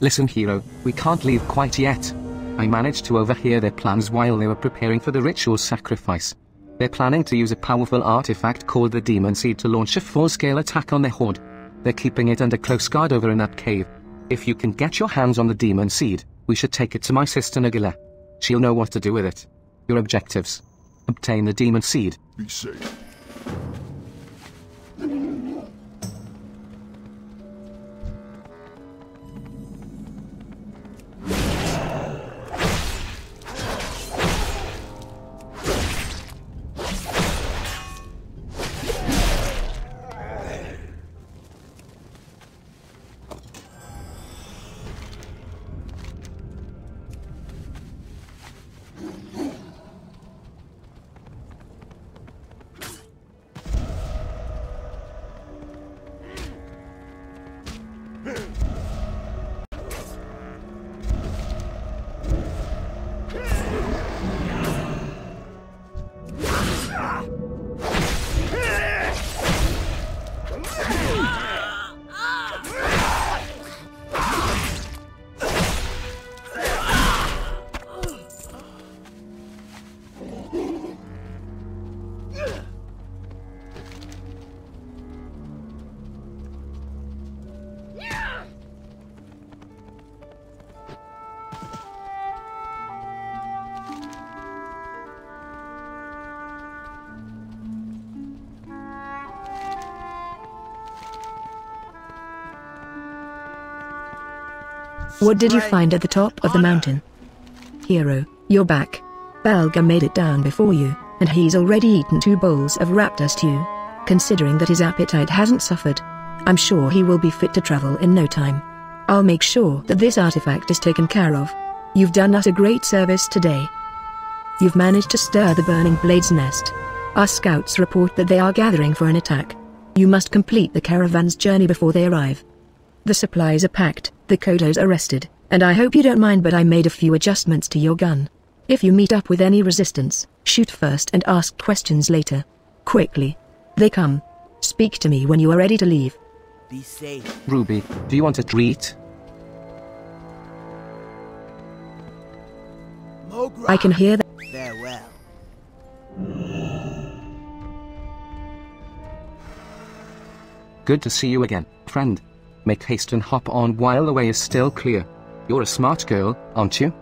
S2: Listen, Hero, we can't leave quite yet. I managed to overhear their plans while they were preparing for the ritual sacrifice. They're planning to use a powerful artifact called the Demon Seed to launch a full-scale attack on their horde. They're keeping it under close guard over in that cave. If you can get your hands on the Demon Seed, we should take it to my sister Nagila. She'll know what to do with it. Your objectives: obtain the Demon Seed.
S5: Be safe.
S3: What did you find at the top of the mountain? Hero, you're back. Balga made it down before you, and he's already eaten 2 bowls of raptor stew. Considering that his appetite hasn't suffered, I'm sure he will be fit to travel in no time. I'll make sure that this artifact is taken care of. You've done us a great service today. You've managed to stir the Burning Blade's nest. Our scouts report that they are gathering for an attack. You must complete the caravan's journey before they arrive. The supplies are packed, the Kodos are rested, and I hope you don't mind but I made a few adjustments to your gun. If you meet up with any resistance, shoot first and ask questions later. Quickly. They come. Speak to me when you are ready to leave.
S1: Be safe.
S2: Ruby, do you want a treat?
S1: Mogra.
S3: I can hear that.
S1: Farewell.
S2: Good to see you again, friend. Make haste and hop on while the way is still clear. You're a smart girl, aren't you?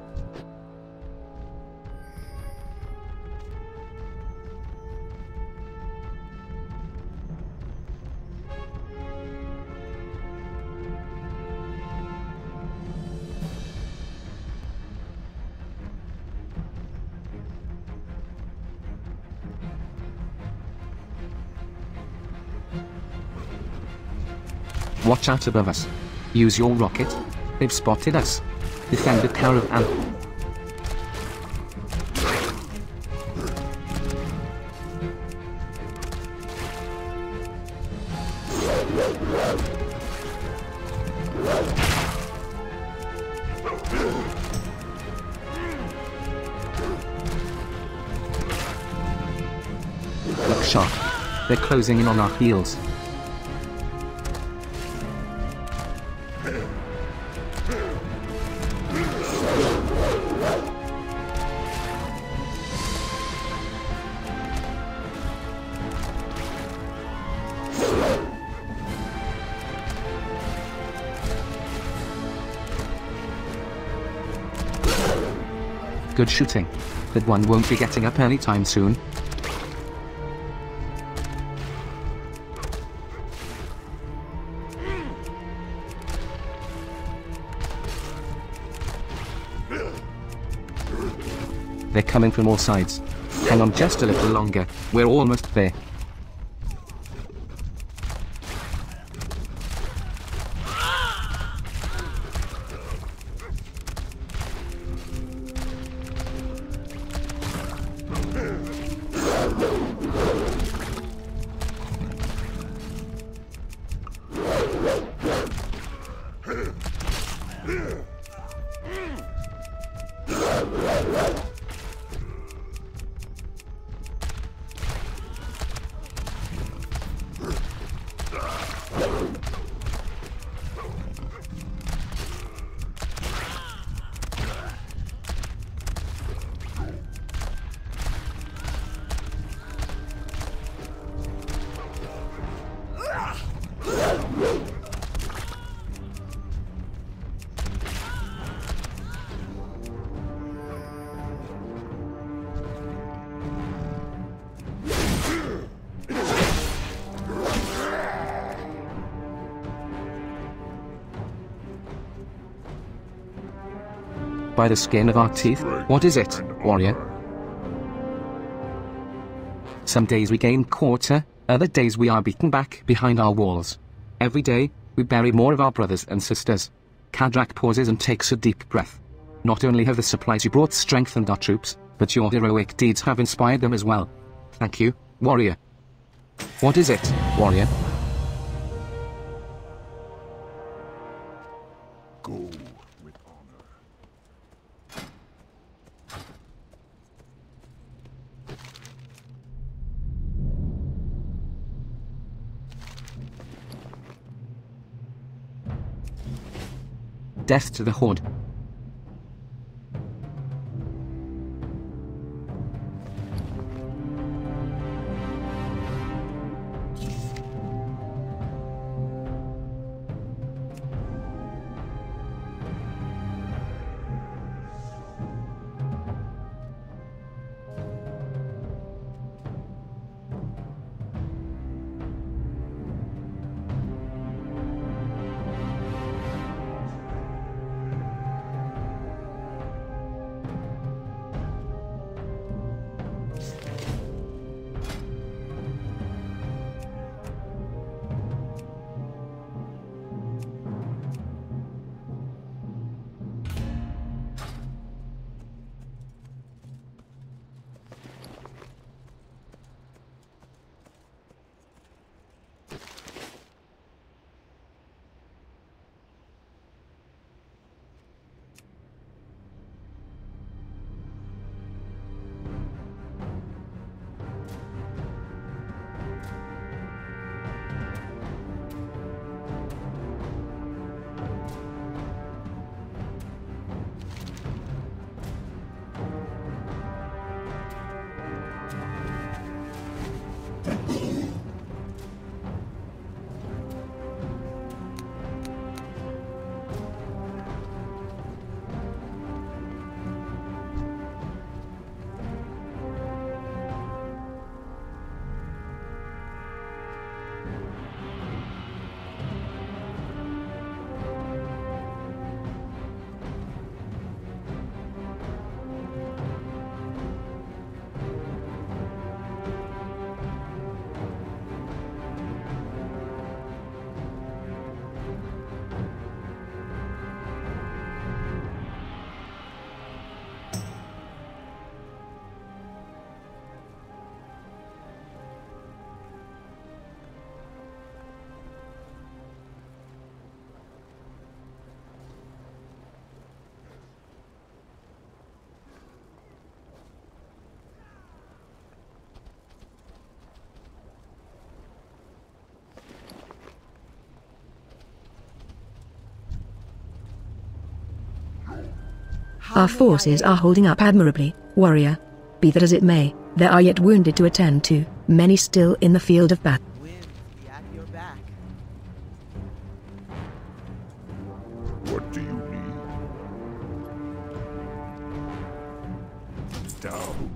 S2: Watch out above us. Use your rocket. They've spotted us. Defend the caravan. Look sharp. They're closing in on our heels. Good shooting. That one won't be getting up anytime soon. They're coming from all sides. Hang on just a little longer. We're almost there. by the skin of our teeth. What is it, warrior? Some days we gain quarter, other days we are beaten back behind our walls. Every day, we bury more of our brothers and sisters. Kadrak pauses and takes a deep breath. Not only have the supplies you brought strengthened our troops, but your heroic deeds have inspired them as well. Thank you, warrior. What is it, warrior?
S5: Go with honor.
S2: Death to the Horde.
S3: Our forces are holding up admirably, warrior. Be that as it may, there are yet wounded to attend to, many still in the field of battle.
S1: Winds be at your back.
S5: What do you need? Down.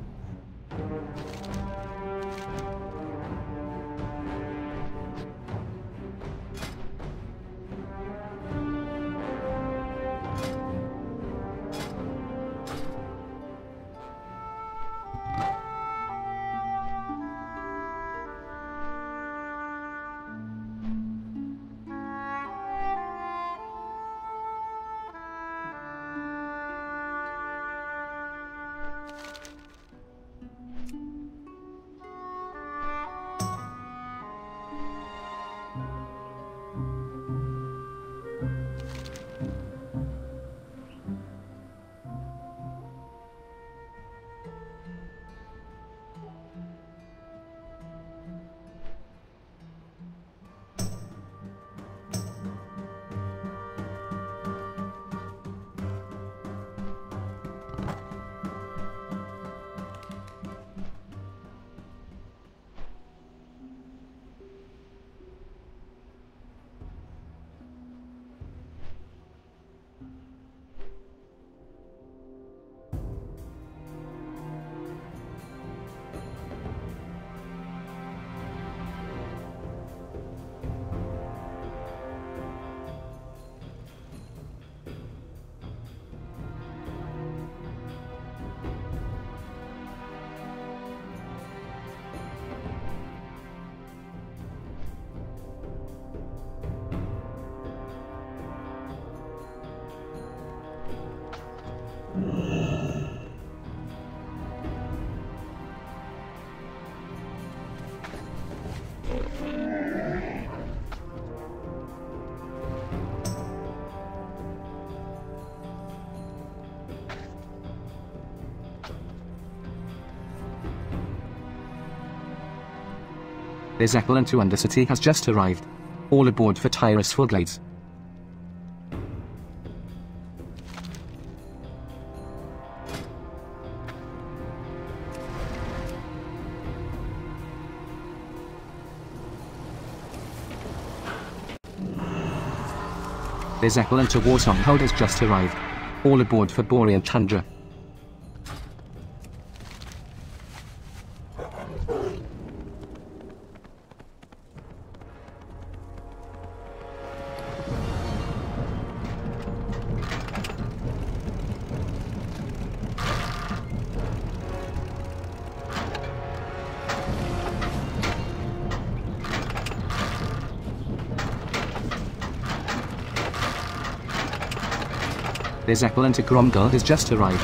S2: The Zeppelin to Undercity has just arrived. All aboard for Tyrus Fullglades. The Zeppelin to Warsaw Hold has just arrived. All aboard for Borean Tundra. The Zeppelin to Gromgul has just arrived.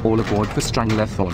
S2: All aboard for Strangler Thorn.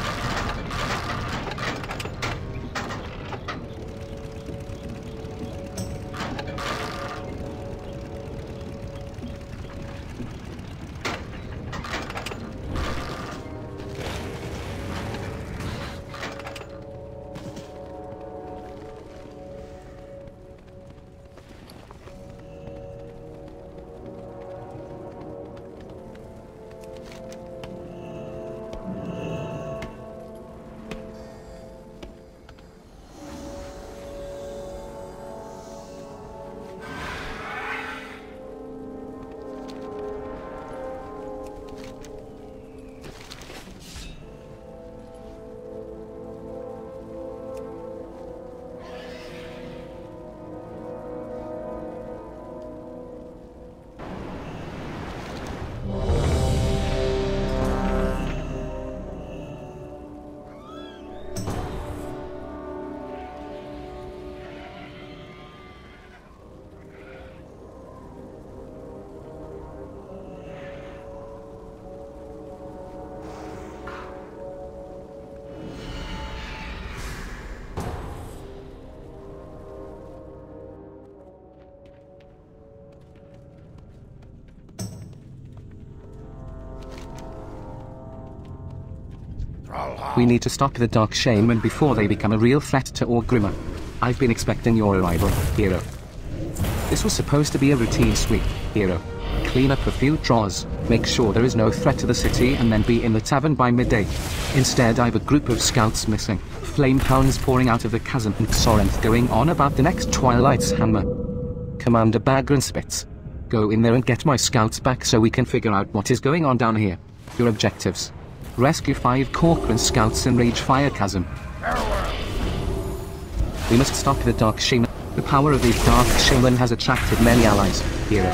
S2: We need to stop the Dark Shaman before they become a real threat to Orgrimmar. I've been expecting your arrival, hero. This was supposed to be a routine sweep, hero. Clean up a few drawers, make sure there is no threat to the city, and then be in the tavern by midday. Instead, I've a group of scouts missing, flame hounds pouring out of the chasm, and Sorrent going on about the next Twilight's hammer. Commander Bagranspitz, go in there and get my scouts back so we can figure out what is going on down here. Your objectives: rescue 5 Corcoran scouts in Ragefire Chasm. We must stop the Dark Shaman. The power of these Dark Shaman has attracted many allies, hero.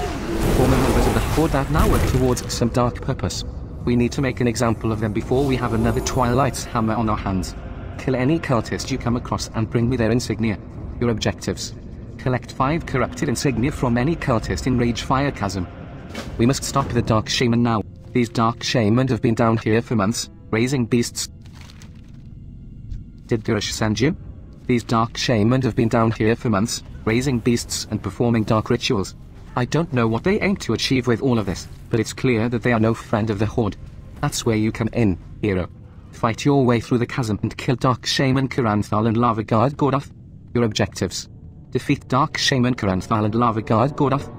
S2: Former members of the Horde that now work towards some dark purpose. We need to make an example of them before we have another Twilight's hammer on our hands. Kill any cultist you come across and bring me their insignia. Your objectives: collect 5 corrupted insignia from any cultist in Ragefire Chasm. We must stop the Dark Shaman now. These Dark Shaman have been down here for months, raising beasts. Did Gurish send you? These Dark Shaman have been down here for months, raising beasts and performing dark rituals. I don't know what they aim to achieve with all of this, but it's clear that they are no friend of the Horde. That's where you come in, hero. Fight your way through the chasm and kill Dark Shaman Kuranthal and Lava Guard Gordoth. Your objectives: defeat Dark Shaman Kuranthal and Lava Guard Gordoth.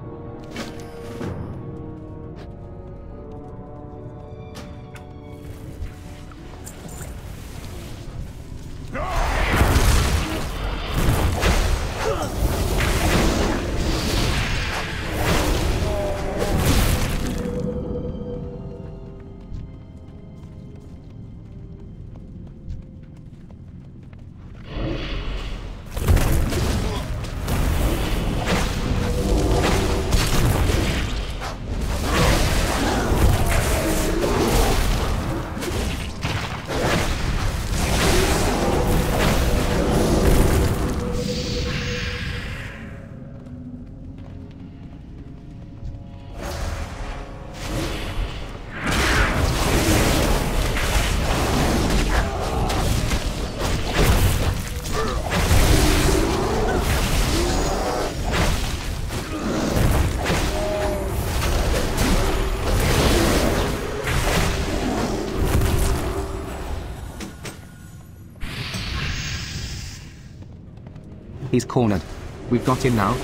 S2: He's cornered. We've got him now.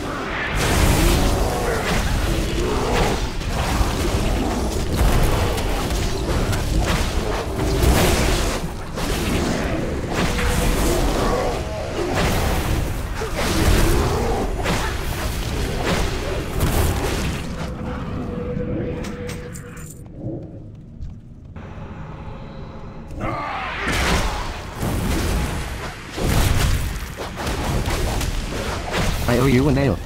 S2: I owe you a nail.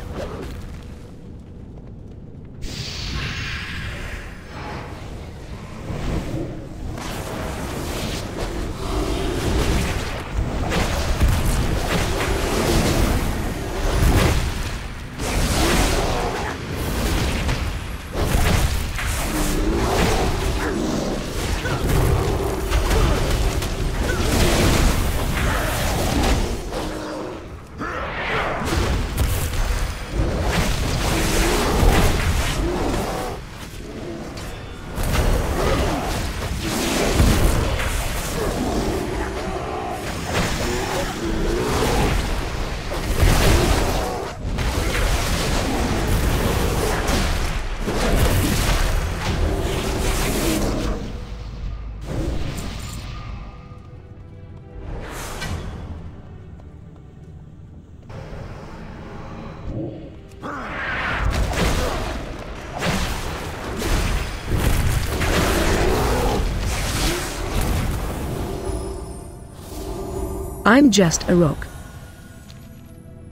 S3: I'm just a rock.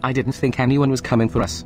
S2: I didn't think anyone was coming for us.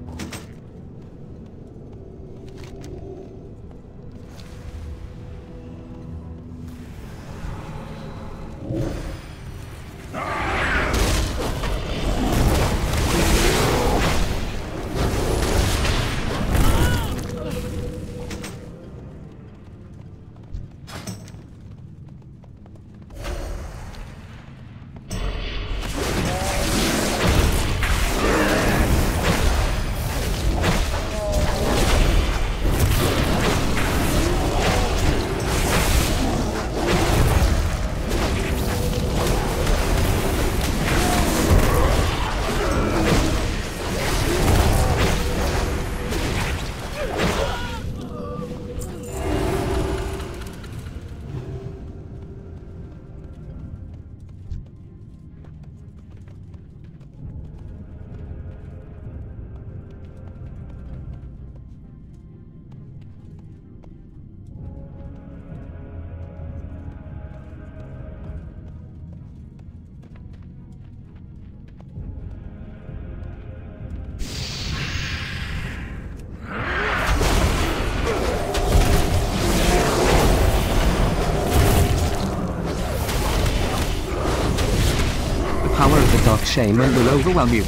S2: The power of the Dark Shaman will overwhelm you.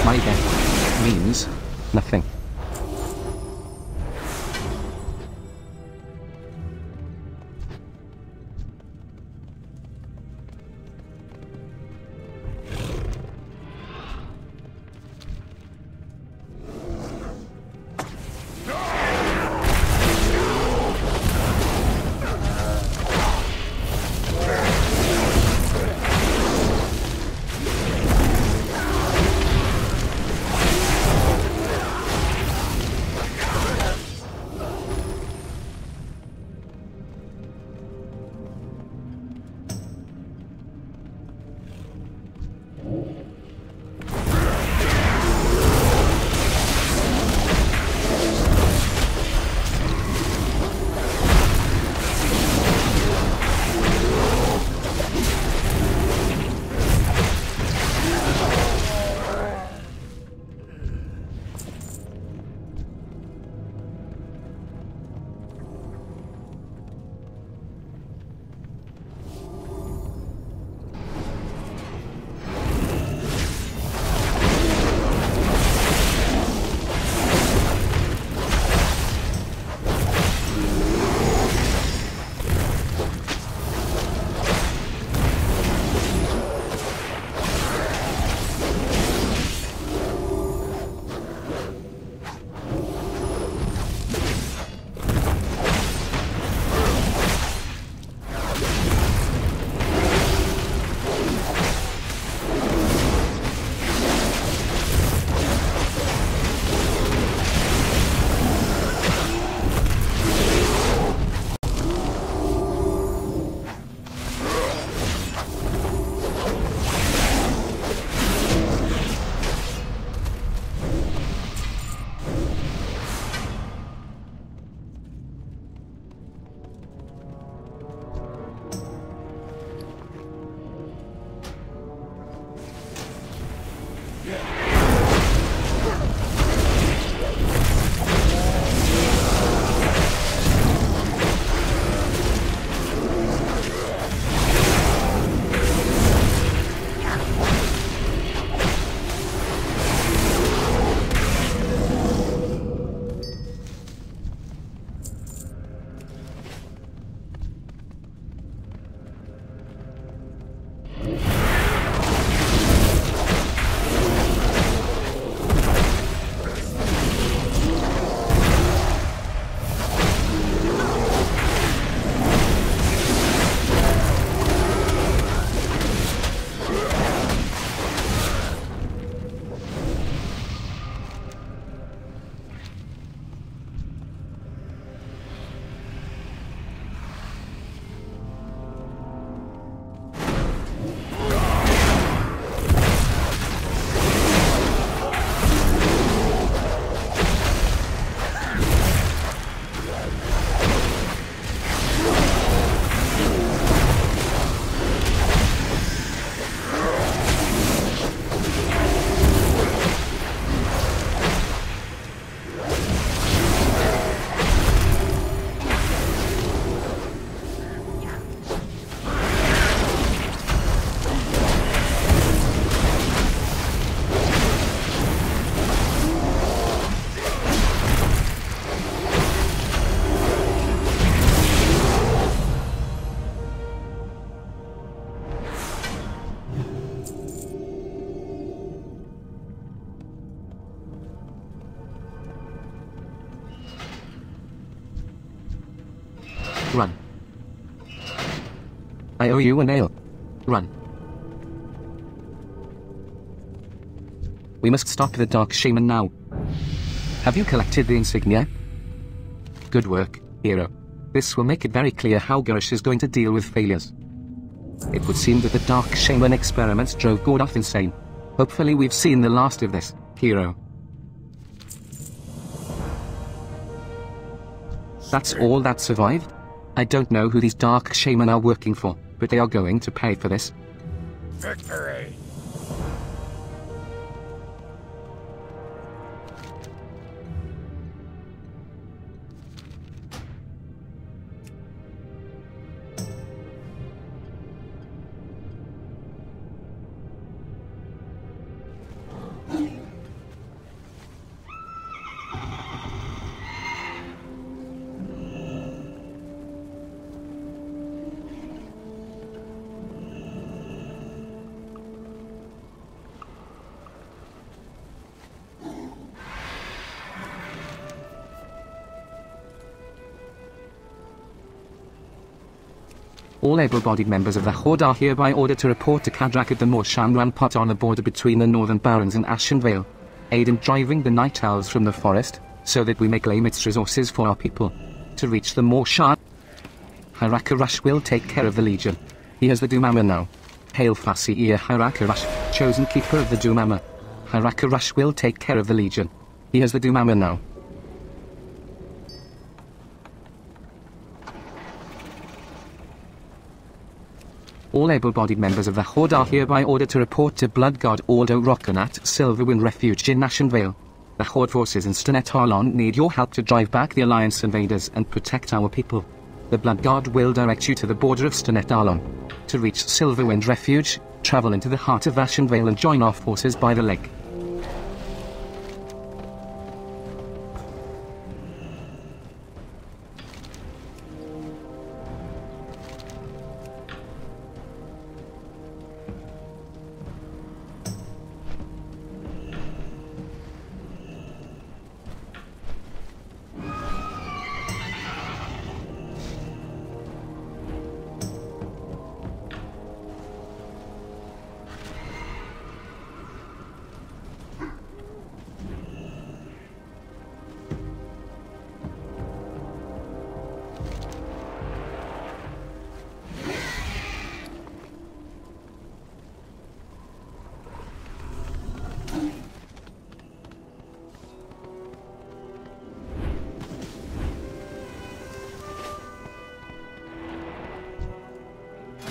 S2: My death means nothing. I owe you a nail. Run. We must stop the Dark Shaman now. Have you collected the insignia? Good work, hero. This will make it very clear how Garish is going to deal with failures. It would seem that the Dark Shaman experiments drove Gordoth insane. Hopefully we've seen the last of this, hero. That's all that survived? I don't know who these Dark Shaman are working for, but they are going to pay for this.
S5: Victory!
S2: All able-bodied members of the Horde are hereby ordered to report to Kadrak at the Morshan Rampart on the border between the Northern Barrens and Ashenvale. Aid in driving the Night Owls from the forest, so that we may claim its resources for our people. To reach the Morshan, Hirakarash will take care of the Legion. He has the Doomhammer now. Hail Fasir Hirakarash, chosen keeper of the Doomhammer. Hirakarash will take care of the Legion. He has the Doomhammer now. All able-bodied members of the Horde are hereby ordered to report to Blood God Aldo Rocken at Silverwind Refuge in Ashenvale. The Horde forces in Stenet Harlon need your help to drive back the Alliance invaders and protect our people. The Blood God will direct you to the border of Stenet Harlon. To reach Silverwind Refuge, travel into the heart of Ashenvale and join our forces by the lake.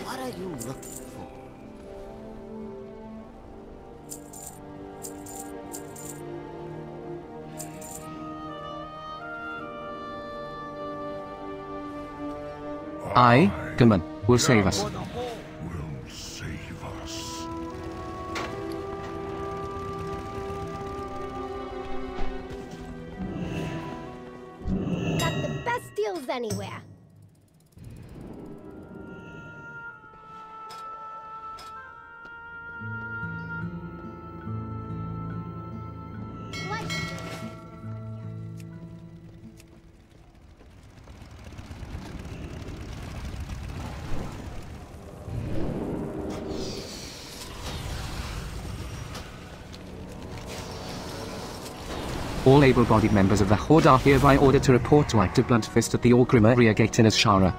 S1: What are you looking for?
S2: I, Gunman, will save us.
S5: Will save us.
S6: Got the best deals anywhere.
S2: All able-bodied members of the Horde are hereby ordered to report to Active Bloodfist at the Orgrim area gate in Ashara.